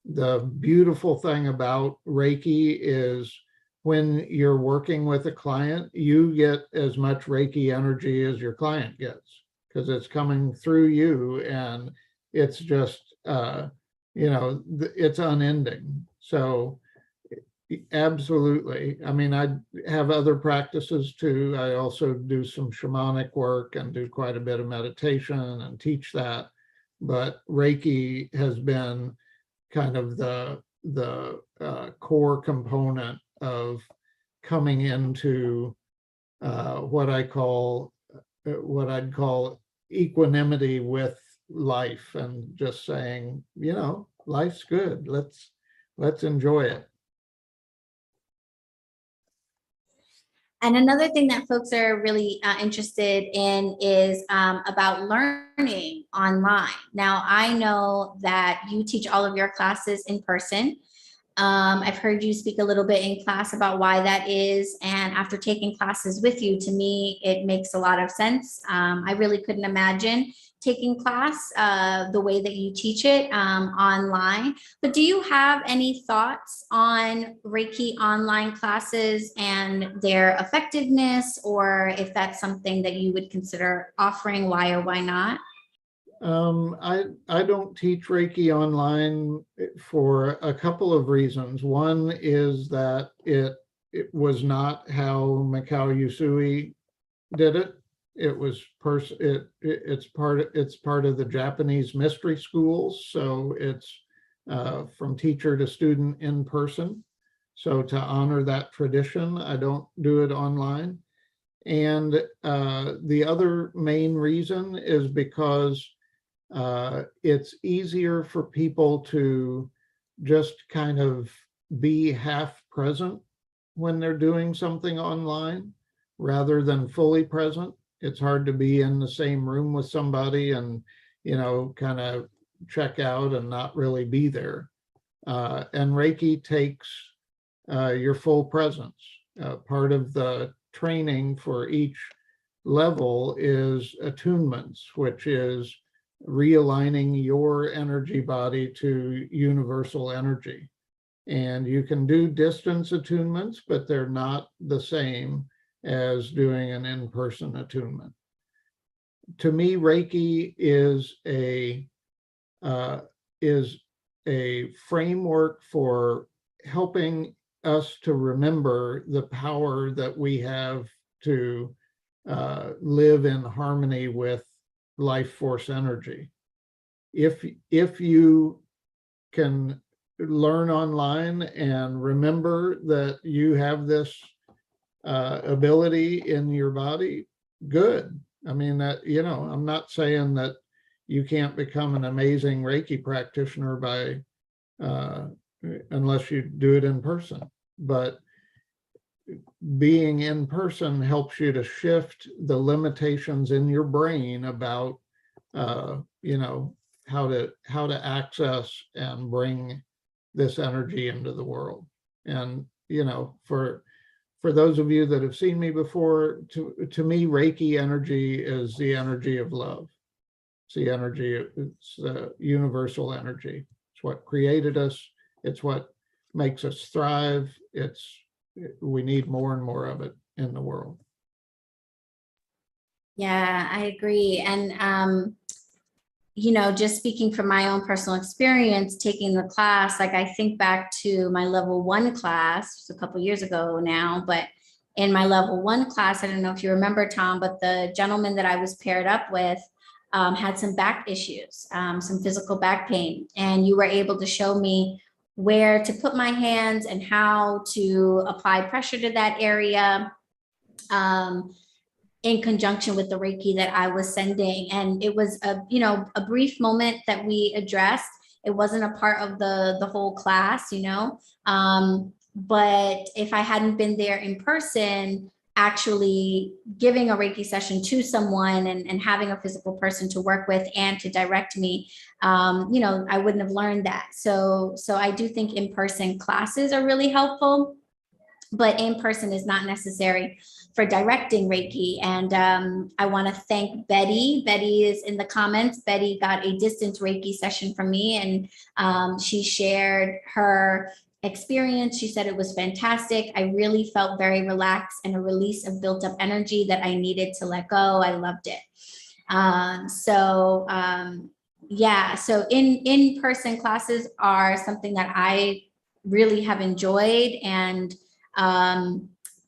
the beautiful thing about Reiki is when you're working with a client, you get as much Reiki energy as your client gets, because it's coming through you, and it's just, it's unending. So absolutely. I mean, I have other practices too. I also do some shamanic work and do quite a bit of meditation and teach that. But Reiki has been kind of the core component of coming into what I'd call equanimity with life, and just saying, life's good. Let's enjoy it. And another thing that folks are really interested in is about learning online. Now, I know that you teach all of your classes in person. I've heard you speak a little bit in class about why that is. And after taking classes with you, to me, it makes a lot of sense. I really couldn't imagine taking class the way that you teach it online. But do you have any thoughts on Reiki online classes and their effectiveness, or if that's something that you would consider offering, why or why not? I don't teach Reiki online for a couple of reasons. One is that it was not how Mikao Usui did it. It was it's part of the Japanese mystery schools, so it's from teacher to student in person. So to honor that tradition, I don't do it online. And the other main reason is because it's easier for people to just kind of be half present when they're doing something online rather than fully present. It's hard to be in the same room with somebody and, kind of check out and not really be there. And Reiki takes your full presence. Part of the training for each level is attunements, which is realigning your energy body to universal energy. And you can do distance attunements, but they're not the same as doing an in-person attunement. To me, Reiki is a framework for helping us to remember the power that we have to live in harmony with life force energy. If you can learn online and remember that you have this ability in your body, good. I mean, that, I'm not saying that you can't become an amazing Reiki practitioner by unless you do it in person, but being in person helps you to shift the limitations in your brain about how to access and bring this energy into the world. And for those of you that have seen me before, to me, Reiki energy is the energy of love. It's the energy, it's the universal energy. It's what created us. It's what makes us thrive. We need more and more of it in the world. Yeah, I agree. And, just speaking from my own personal experience, taking the class, like I think back to my level 1 class a couple years ago now, but in my level 1 class, I don't know if you remember, Tom, but the gentleman that I was paired up with had some back issues, some physical back pain, and you were able to show me where to put my hands and how to apply pressure to that area in conjunction with the Reiki that I was sending. And it was a brief moment that we addressed. It wasn't a part of the whole class, but if I hadn't been there in person, actually giving a Reiki session to someone and having a physical person to work with and to direct me, I wouldn't have learned that. So I do think in-person classes are really helpful, but in-person is not necessary for directing Reiki. And I want to thank Betty. Betty is in the comments. Betty got a distance Reiki session from me, and she shared her experience. She said it was fantastic. I really felt very relaxed and a release of built up energy that I needed to let go. I loved it. So in-person classes are something that I really have enjoyed. And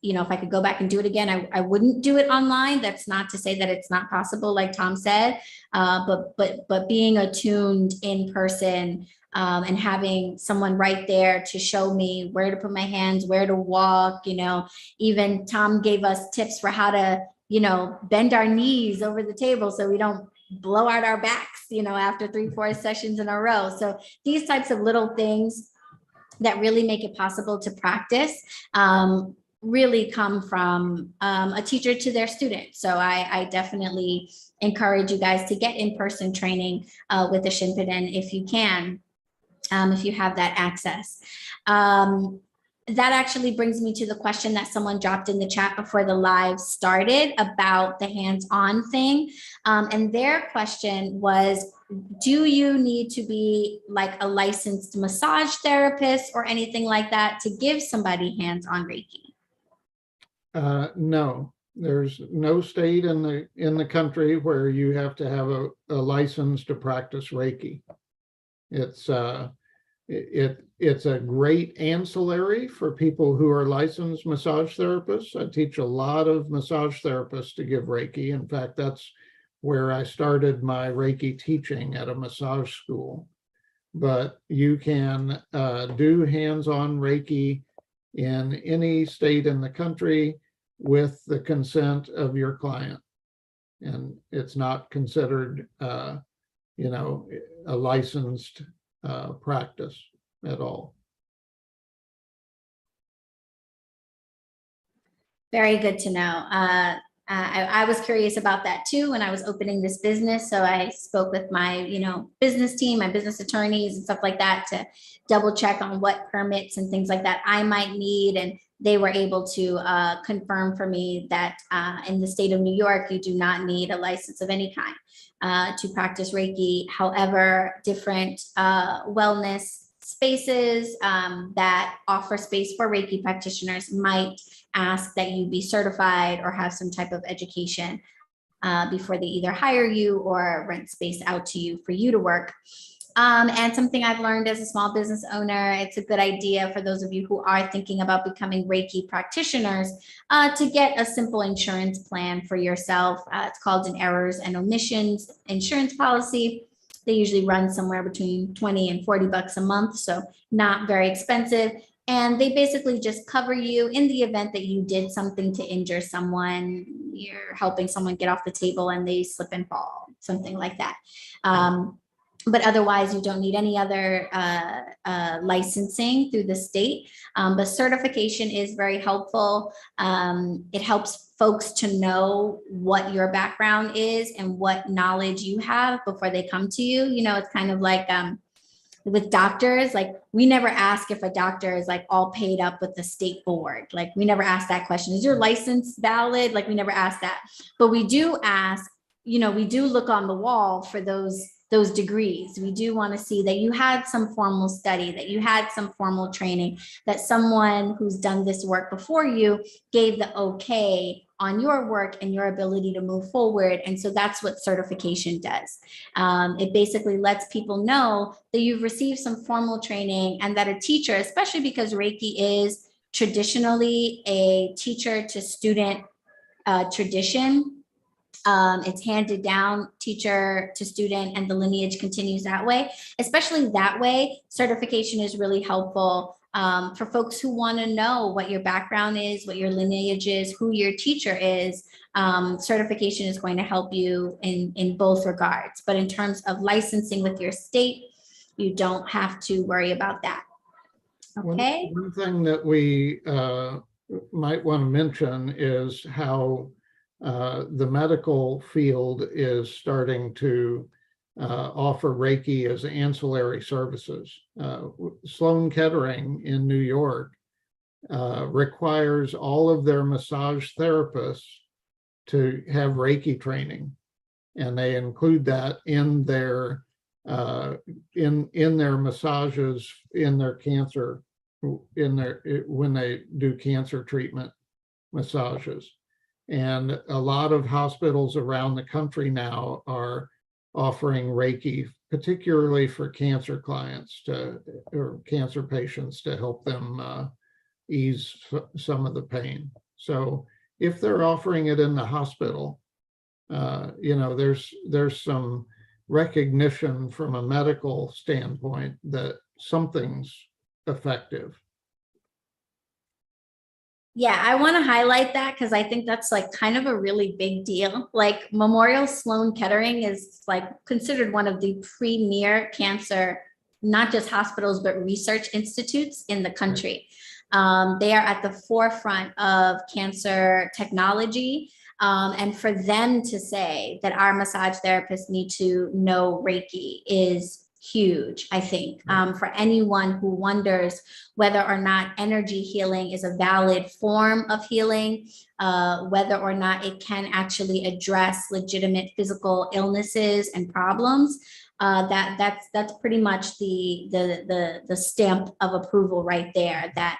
if I could go back and do it again, I wouldn't do it online. That's not to say that it's not possible, like Tom said, but being attuned in person and having someone right there to show me where to put my hands, where to walk, even Tom gave us tips for how to, bend our knees over the table so we don't blow out our backs, after 3-4 sessions in a row. So these types of little things that really make it possible to practice really come from a teacher to their student. So I definitely encourage you guys to get in-person training with the Shinpiden if you can. if you have that access. That actually brings me to the question that someone dropped in the chat before the live started about the hands-on thing. And their question was, do you need to be like a licensed massage therapist or anything like that to give somebody hands-on Reiki? No, there's no state in the country where you have to have a license to practice Reiki. It's a great ancillary for people who are licensed massage therapists. I teach a lot of massage therapists to give Reiki. In fact, that's where I started my Reiki teaching, at a massage school. But you can do hands-on Reiki in any state in the country with the consent of your client. And it's not considered, a licensed practice at all. Very good to know. I was curious about that too when I was opening this business. So I spoke with my, business team, my business attorneys and stuff like that to double check on what permits and things like that I might need. And they were able to confirm for me that in the state of New York, you do not need a license of any kind to practice Reiki. However, different wellness spaces that offer space for Reiki practitioners might ask that you be certified or have some type of education before they either hire you or rent space out to you for you to work. And something I've learned as a small business owner, it's a good idea for those of you who are thinking about becoming Reiki practitioners to get a simple insurance plan for yourself. It's called an errors and omissions insurance policy. They usually run somewhere between 20 and 40 bucks a month, so not very expensive. And they basically just cover you in the event that you did something to injure someone, you're helping someone get off the table and they slip and fall, something like that. But otherwise, you don't need any other licensing through the state. But certification is very helpful. It helps folks to know what your background is and what knowledge you have before they come to you. It's kind of like with doctors, like we never ask if a doctor is like all paid up with the state board. Like we never ask that question. Is your license valid? Like we never ask that. But we do ask, we do look on the wall for those degrees. We do want to see that you had some formal study, that you had some formal training, that someone who's done this work before you gave the okay on your work and your ability to move forward. And so that's what certification does. It basically lets people know that you've received some formal training and that a teacher, especially because Reiki is traditionally a teacher to student tradition, it's handed down teacher to student and the lineage continues that way. Especially that way, certification is really helpful for folks who want to know what your background is, what your lineage is, who your teacher is. Certification is going to help you in both regards. But in terms of licensing with your state, you don't have to worry about that. Okay. One thing that we might want to mention is how the medical field is starting to offer Reiki as ancillary services. Sloan Kettering in New York requires all of their massage therapists to have Reiki training, and they include that in their massages, in their cancer, when they do cancer treatment massages. And a lot of hospitals around the country now are offering Reiki, particularly for cancer clients or cancer patients, to help them ease some of the pain. So if they're offering it in the hospital, there's some recognition from a medical standpoint that something's effective. Yeah, I want to highlight that because I think that's like kind of a really big deal. Like Memorial Sloan Kettering is like considered one of the premier cancer, not just hospitals, but research institutes in the country. They are at the forefront of cancer technology. And for them to say that our massage therapists need to know Reiki is huge, I think, for anyone who wonders whether or not energy healing is a valid form of healing, whether or not it can actually address legitimate physical illnesses and problems. That's pretty much the stamp of approval right there, that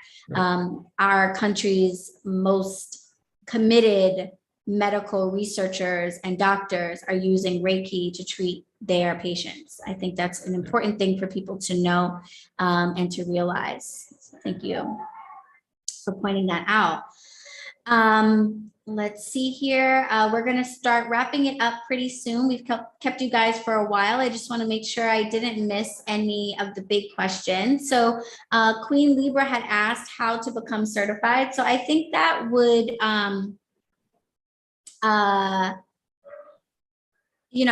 our country's most committed medical researchers and doctors are using Reiki to treat their patients. I think that's an important thing for people to know and to realize. So thank you for pointing that out. Let's see here. We're going to start wrapping it up pretty soon. We've kept you guys for a while. I just want to make sure I didn't miss any of the big questions. So Queen Libra had asked how to become certified. So I think that would, I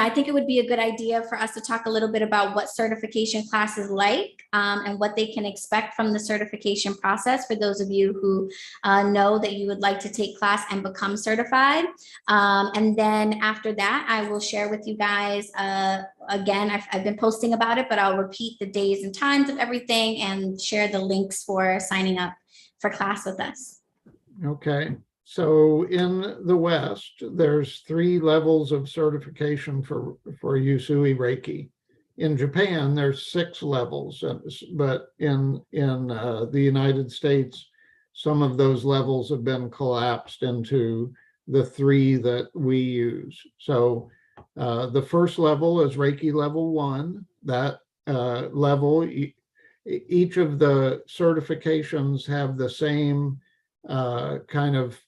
think it would be a good idea for us to talk a little bit about what certification class is like, and what they can expect from the certification process for those of you who know that you would like to take class and become certified. And then after that, I will share with you guys, again, I've been posting about it, but I'll repeat the days and times of everything and share the links for signing up for class with us. Okay. So in the West, there's 3 levels of certification for Usui Reiki. In Japan, there's 6 levels, but in the United States, some of those levels have been collapsed into the 3 that we use. So the first level is Reiki level 1. That level, each of the certifications have the same kind of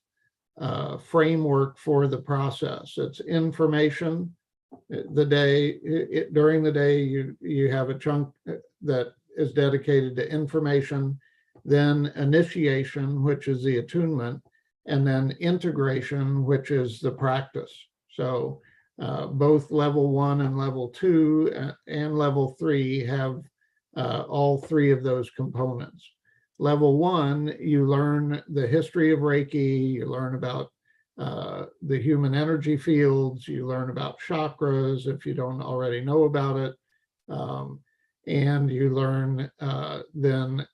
framework for the process. It's information. During the day, you have a chunk that is dedicated to information, then initiation, which is the attunement, and then integration, which is the practice. So both level 1 and level 2 and level 3 have all 3 of those components. Level 1, you learn the history of Reiki, you learn about the human energy fields, you learn about chakras if you don't already know about it, and you learn then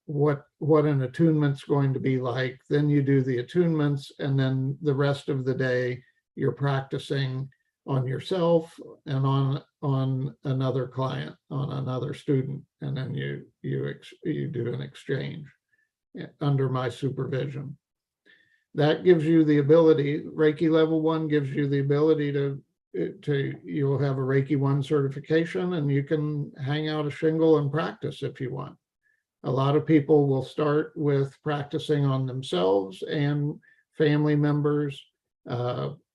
what an attunement's going to be like. Then you do the attunements, and then the rest of the day you're practicing on yourself and on another client, on another student, and then you do an exchange under my supervision. That gives you the ability. Reiki level 1 gives you the ability to you'll have a Reiki 1 certification, and you can hang out a shingle and practice if you want. A lot of people will start with practicing on themselves and family members.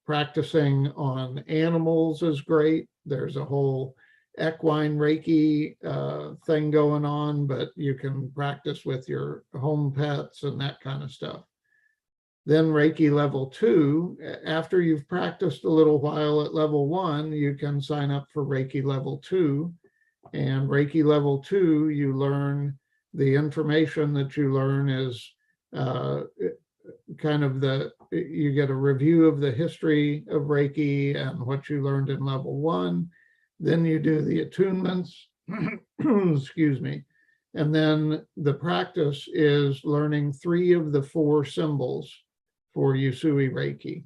Practicing on animals is great. There's a whole equine Reiki thing going on, but you can practice with your home pets and that kind of stuff. Then Reiki level 2, after you've practiced a little while at level 1, you can sign up for Reiki level 2. And Reiki level 2, you learn the information that you learn is kind of you get a review of the history of Reiki and what you learned in level 1. Then you do the attunements, excuse me. And then the practice is learning 3 of the 4 symbols for Usui Reiki.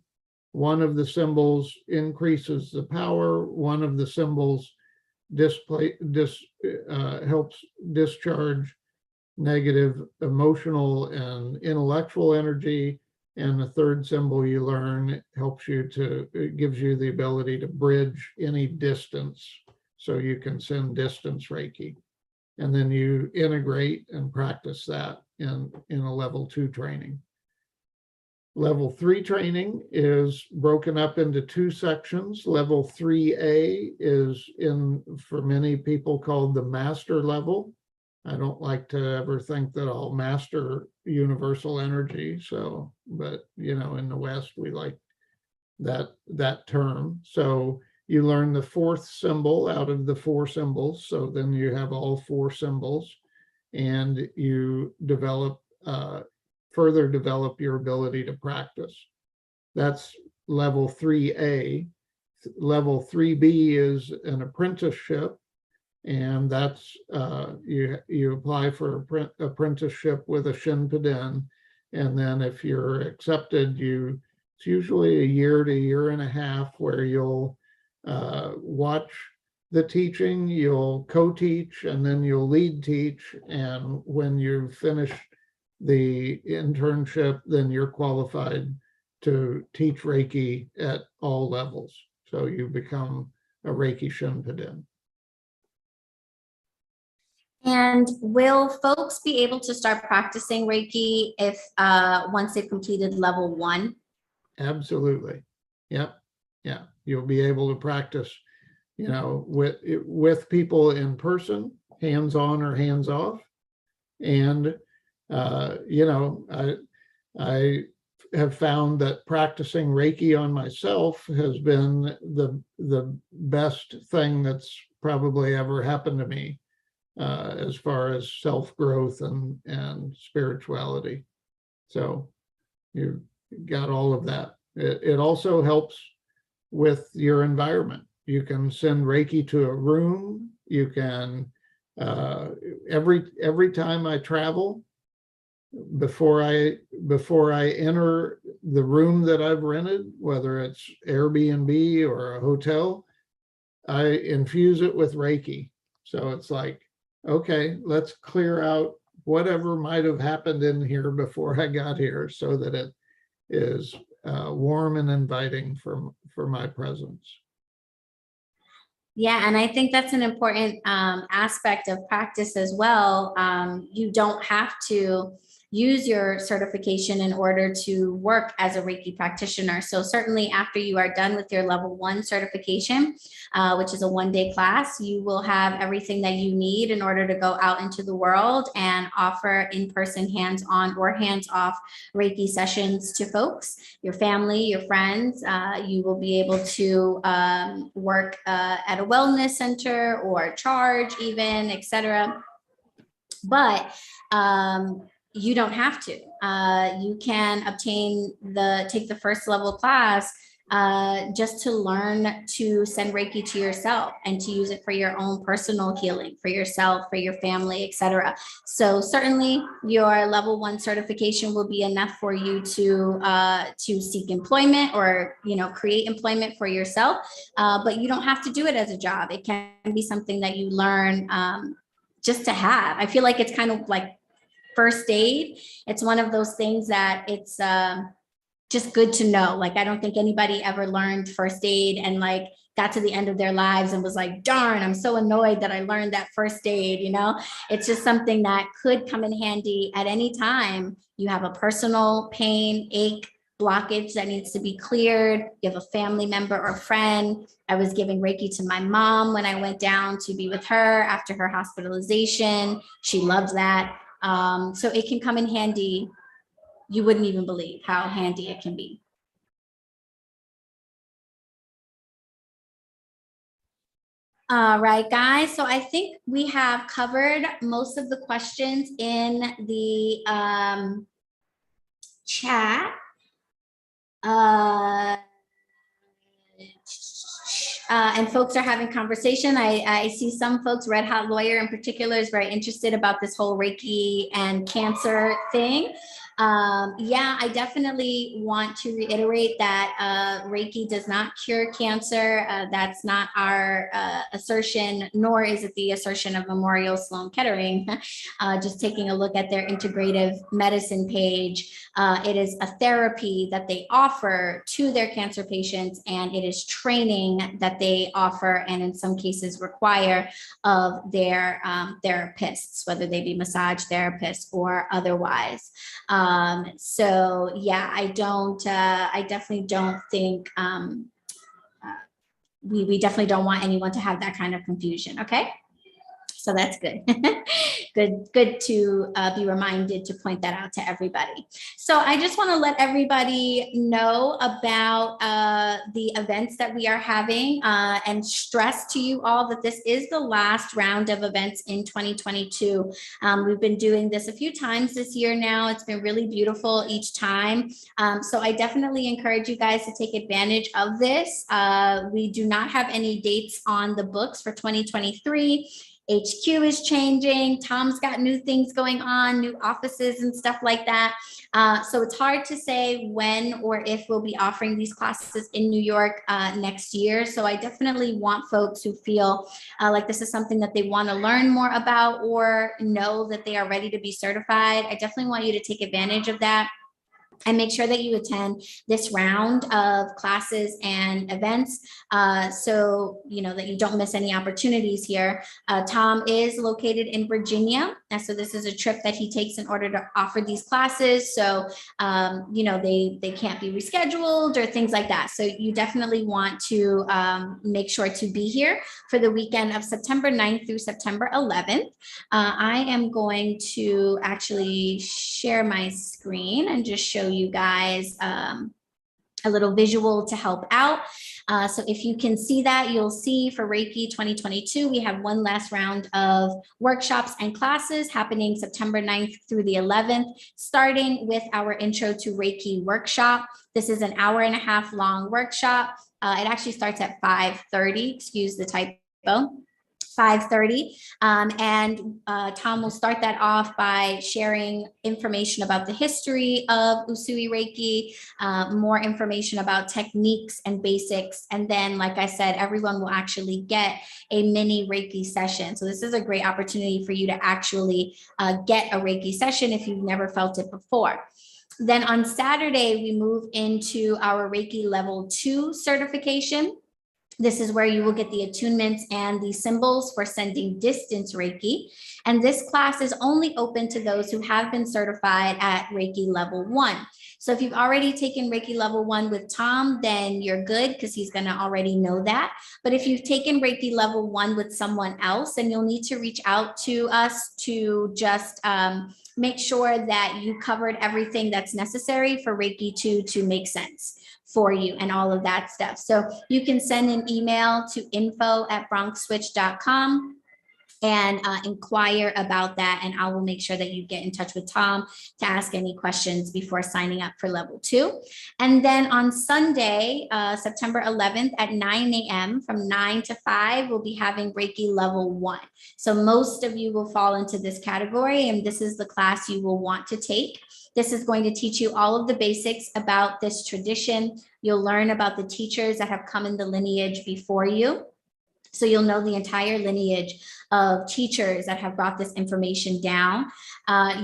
One of the symbols increases the power. One of the symbols helps discharge negative emotional and intellectual energy. And the 3rd symbol you learn it gives you the ability to bridge any distance, so you can send distance Reiki. And then you integrate and practice that in a level 2 training. Level 3 training is broken up into 2 sections. Level 3A is for many people called the master level. I don't like to ever think that I'll master universal energy. But in the West, we like that term. So you learn the 4th symbol out of the 4 symbols. So then you have all 4 symbols, and you further develop your ability to practice. That's level 3A. Level 3B is an apprenticeship. And that's you apply for apprenticeship with a Shinpiden, and then if you're accepted, it's usually a year to year and a half where you'll watch the teaching, you'll co-teach, and then you'll lead teach. And when you finish the internship, then you're qualified to teach Reiki at all levels. So you become a Reiki Shinpiden. And will folks be able to start practicing Reiki if once they've completed level 1? Absolutely. Yep. Yeah. You'll be able to practice, with people in person, hands-on or hands-off. And, I have found that practicing Reiki on myself has been the best thing that's probably ever happened to me as far as self-growth and spirituality. So you got all of that. It also helps with your environment. You can send Reiki to a room. You can, every time I travel, before I enter the room that I've rented, whether it's Airbnb or a hotel, I infuse it with Reiki. So it's like, okay, let's clear out whatever might have happened in here before I got here, so that it is warm and inviting for my presence. Yeah, and I think that's an important aspect of practice as well. You don't have to use your certification in order to work as a Reiki practitioner. So certainly after you are done with your level 1 certification, which is a 1-day class, you will have everything that you need in order to go out into the world and offer in-person, hands-on or hands-off Reiki sessions to folks, your family, your friends. You will be able to work at a wellness center or charge even, etc. But you don't have to. You can take the first level class just to learn to send Reiki to yourself and to use it for your own personal healing, for yourself, for your family, etc. So certainly your level 1 certification will be enough for you to seek employment or create employment for yourself. But you don't have to do it as a job. It can be something that you learn just to have. I feel like it's kind of like first aid. It's one of those things that it's just good to know. Like, I don't think anybody ever learned first aid and got to the end of their lives and was like, darn, I'm so annoyed that I learned that first aid. It's just something that could come in handy at any time. You have a personal pain, ache, blockage that needs to be cleared. You have a family member or friend. I was giving Reiki to my mom when I went down to be with her after her hospitalization. She loves that. So it can come in handy. You wouldn't even believe how handy it can be. All right, guys. So I think we have covered most of the questions in the chat. And folks are having conversation. I see some folks, Red Hot Lawyer in particular, is very interested about this whole Reiki and cancer thing. Yeah, I definitely want to reiterate that Reiki does not cure cancer. That's not our assertion, nor is it the assertion of Memorial Sloan Kettering. Just taking a look at their integrative medicine page, it is a therapy that they offer to their cancer patients, and it is training that they offer and in some cases require of their therapists, whether they be massage therapists or otherwise. So yeah, I definitely don't think, we definitely don't want anyone to have that kind of confusion. Okay. So that's good. good to be reminded to point that out to everybody. So I just want to let everybody know about the events that we are having and stress to you all that this is the last round of events in 2022. We've been doing this a few times this year now. It's been really beautiful each time. So I definitely encourage you guys to take advantage of this. We do not have any dates on the books for 2023. HQ is changing. Tom's got new things going on, new offices and stuff like that. So it's hard to say when or if we'll be offering these classes in New York next year. So I definitely want folks who feel like this is something that they want to learn more about or know that they are ready to be certified. I definitely want you to take advantage of that and make sure that you attend this round of classes and events so you know that you don't miss any opportunities here. Tom is located in Virginia, and so this is a trip that he takes in order to offer these classes. So you know, they can't be rescheduled or things like that. So you definitely want to make sure to be here for the weekend of September 9th through September 11th. I am going to actually share my screen and just show you guys a little visual to help out. So if you can see that, you'll see for Reiki 2022, we have one last round of workshops and classes happening September 9th through the 11th, starting with our Intro to Reiki workshop. This is an hour-and-a-half long workshop. It actually starts at 5:30, excuse the typo. 5:30. Tom will start that off by sharing information about the history of Usui Reiki, more information about techniques and basics. And then, like I said, everyone will actually get a mini Reiki session. So this is a great opportunity for you to actually get a Reiki session if you've never felt it before. Then on Saturday, we move into our Reiki Level 2 certification. This is where you will get the attunements and the symbols for sending distance Reiki. And this class is only open to those who have been certified at Reiki Level 1. So if you've already taken Reiki Level 1 with Tom, then you're good because he's going to already know that. But if you've taken Reiki Level 1 with someone else, then you'll need to reach out to us to just make sure that you covered everything that's necessary for Reiki 2 to make sense for you and all of that stuff. So you can send an email to info@bronxwitch.com and inquire about that. And I will make sure that you get in touch with Tom to ask any questions before signing up for Level 2. And then on Sunday, September 11th at 9 a.m. from 9 to 5, we'll be having Reiki Level 1. So most of you will fall into this category, and this is the class you will want to take. This is going to teach you all of the basics about this tradition. You'll learn about the teachers that have come in the lineage before you. So you'll know the entire lineage of teachers that have brought this information down.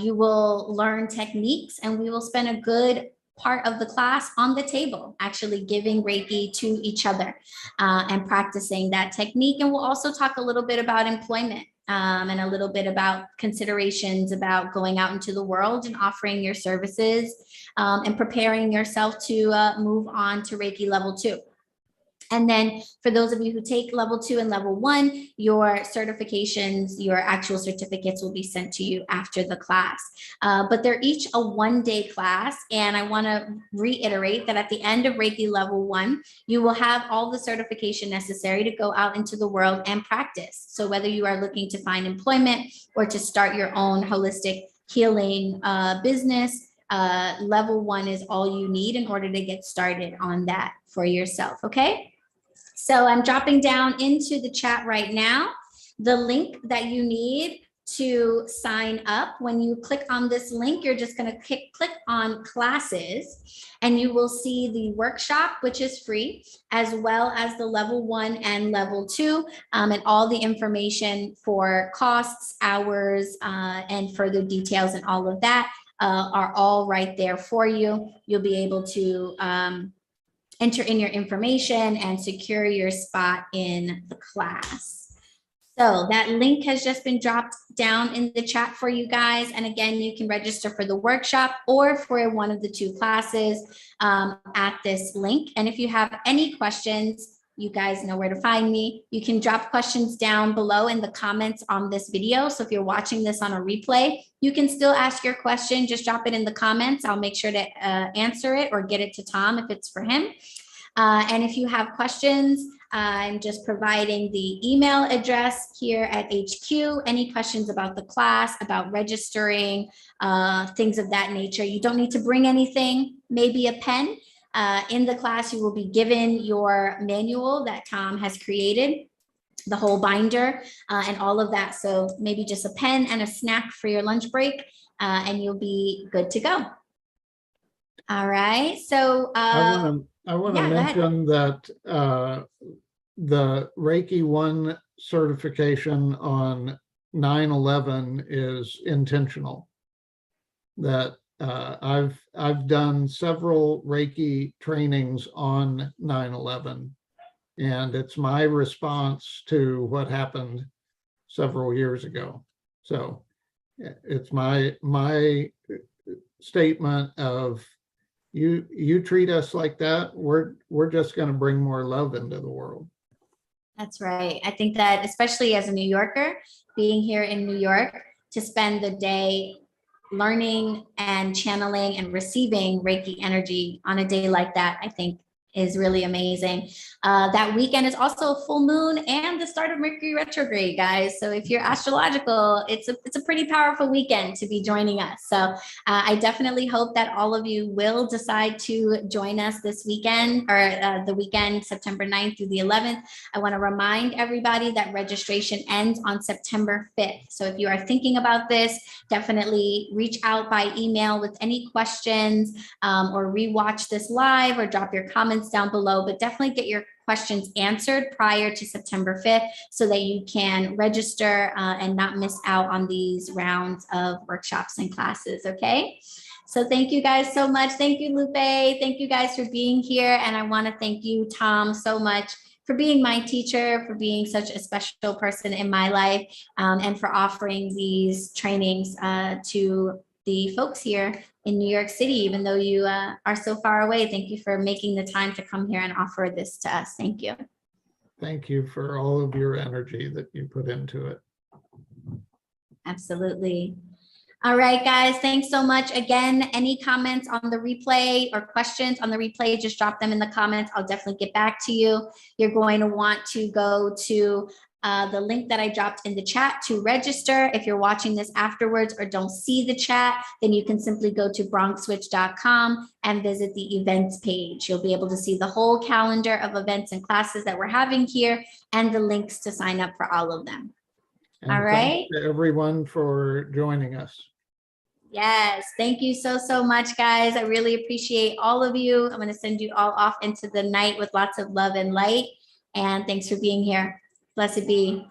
You will learn techniques, and we will spend a good part of the class on the table, actually giving Reiki to each other and practicing that technique. And we'll also talk a little bit about employment. And a little bit about considerations about going out into the world and offering your services and preparing yourself to move on to Reiki Level 2. And then for those of you who take Level 2 and Level 1, your certifications, your actual certificates will be sent to you after the class. But they're each a one-day class. And I want to reiterate that at the end of Reiki Level 1, you will have all the certification necessary to go out into the world and practice. So whether you are looking to find employment or to start your own holistic healing business, Level 1 is all you need in order to get started on that for yourself, okay? So I'm dropping down into the chat right now the link that you need to sign up. When you click on this link, you're just going to click on classes, and you will see the workshop, which is free, as well as the Level 1 and Level 2, and all the information for costs, hours, and further details and all of that are all right there for you. You'll be able to enter in your information and secure your spot in the class. So that link has just been dropped down in the chat for you guys. And again, you can register for the workshop or for one of the two classes at this link. And if you have any questions, you guys know where to find me. You can drop questions down below in the comments on this video. So if you're watching this on a replay, you can still ask your question. Just drop it in the comments. I'll make sure to answer it or get it to Tom if it's for him. And if you have questions, I'm just providing the email address here at HQ. Any questions about the class, about registering, things of that nature. You don't need to bring anything, maybe a pen. In the class, you will be given your manual that Tom has created. the whole binder and all of that. So maybe just a pen and a snack for your lunch break, and you'll be good to go. All right. So I want to yeah, mention that the Reiki 1 certification on 9/11 is intentional. That I've done several Reiki trainings on 9/11, and it's my response to what happened several years ago. So it's my statement of, you treat us like that, we're just going to bring more love into the world. That's right. I think that especially as a New Yorker, being here in New York, to spend the day learning and channeling and receiving Reiki energy on a day like that, I think is really amazing. That weekend is also a full moon and the start of Mercury retrograde, guys. So if you're astrological, it's a pretty powerful weekend to be joining us. So I definitely hope that all of you will decide to join us this weekend, or the weekend, September 9th through the 11th. I want to remind everybody that registration ends on September 5th. So if you are thinking about this, definitely reach out by email with any questions, or rewatch this live, or drop your comments down below, but definitely get your questions answered prior to September 5th so that you can register and not miss out on these rounds of workshops and classes. Okay. So thank you guys so much. Thank you, Lupe. Thank you guys for being here. And I want to thank you, Tom, so much for being my teacher, for being such a special person in my life, and for offering these trainings to the folks here in New York City, even though you are so far away. Thank you for making the time to come here and offer this to us. Thank you. Thank you for all of your energy that you put into it. Absolutely. All right, guys, thanks so much. Again, any comments on the replay or questions on the replay, just drop them in the comments. I'll definitely get back to you. You're going to want to go to the link that I dropped in the chat to register. If you're watching this afterwards or don't see the chat, then you can simply go to bronxwitch.com and visit the events page. You'll be able to see the whole calendar of events and classes that we're having here and the links to sign up for all of them. And all right. Thanks to everyone for joining us. Yes, thank you so much, guys. I really appreciate all of you. I'm going to send you all off into the night with lots of love and light. And thanks for being here. Blessed be.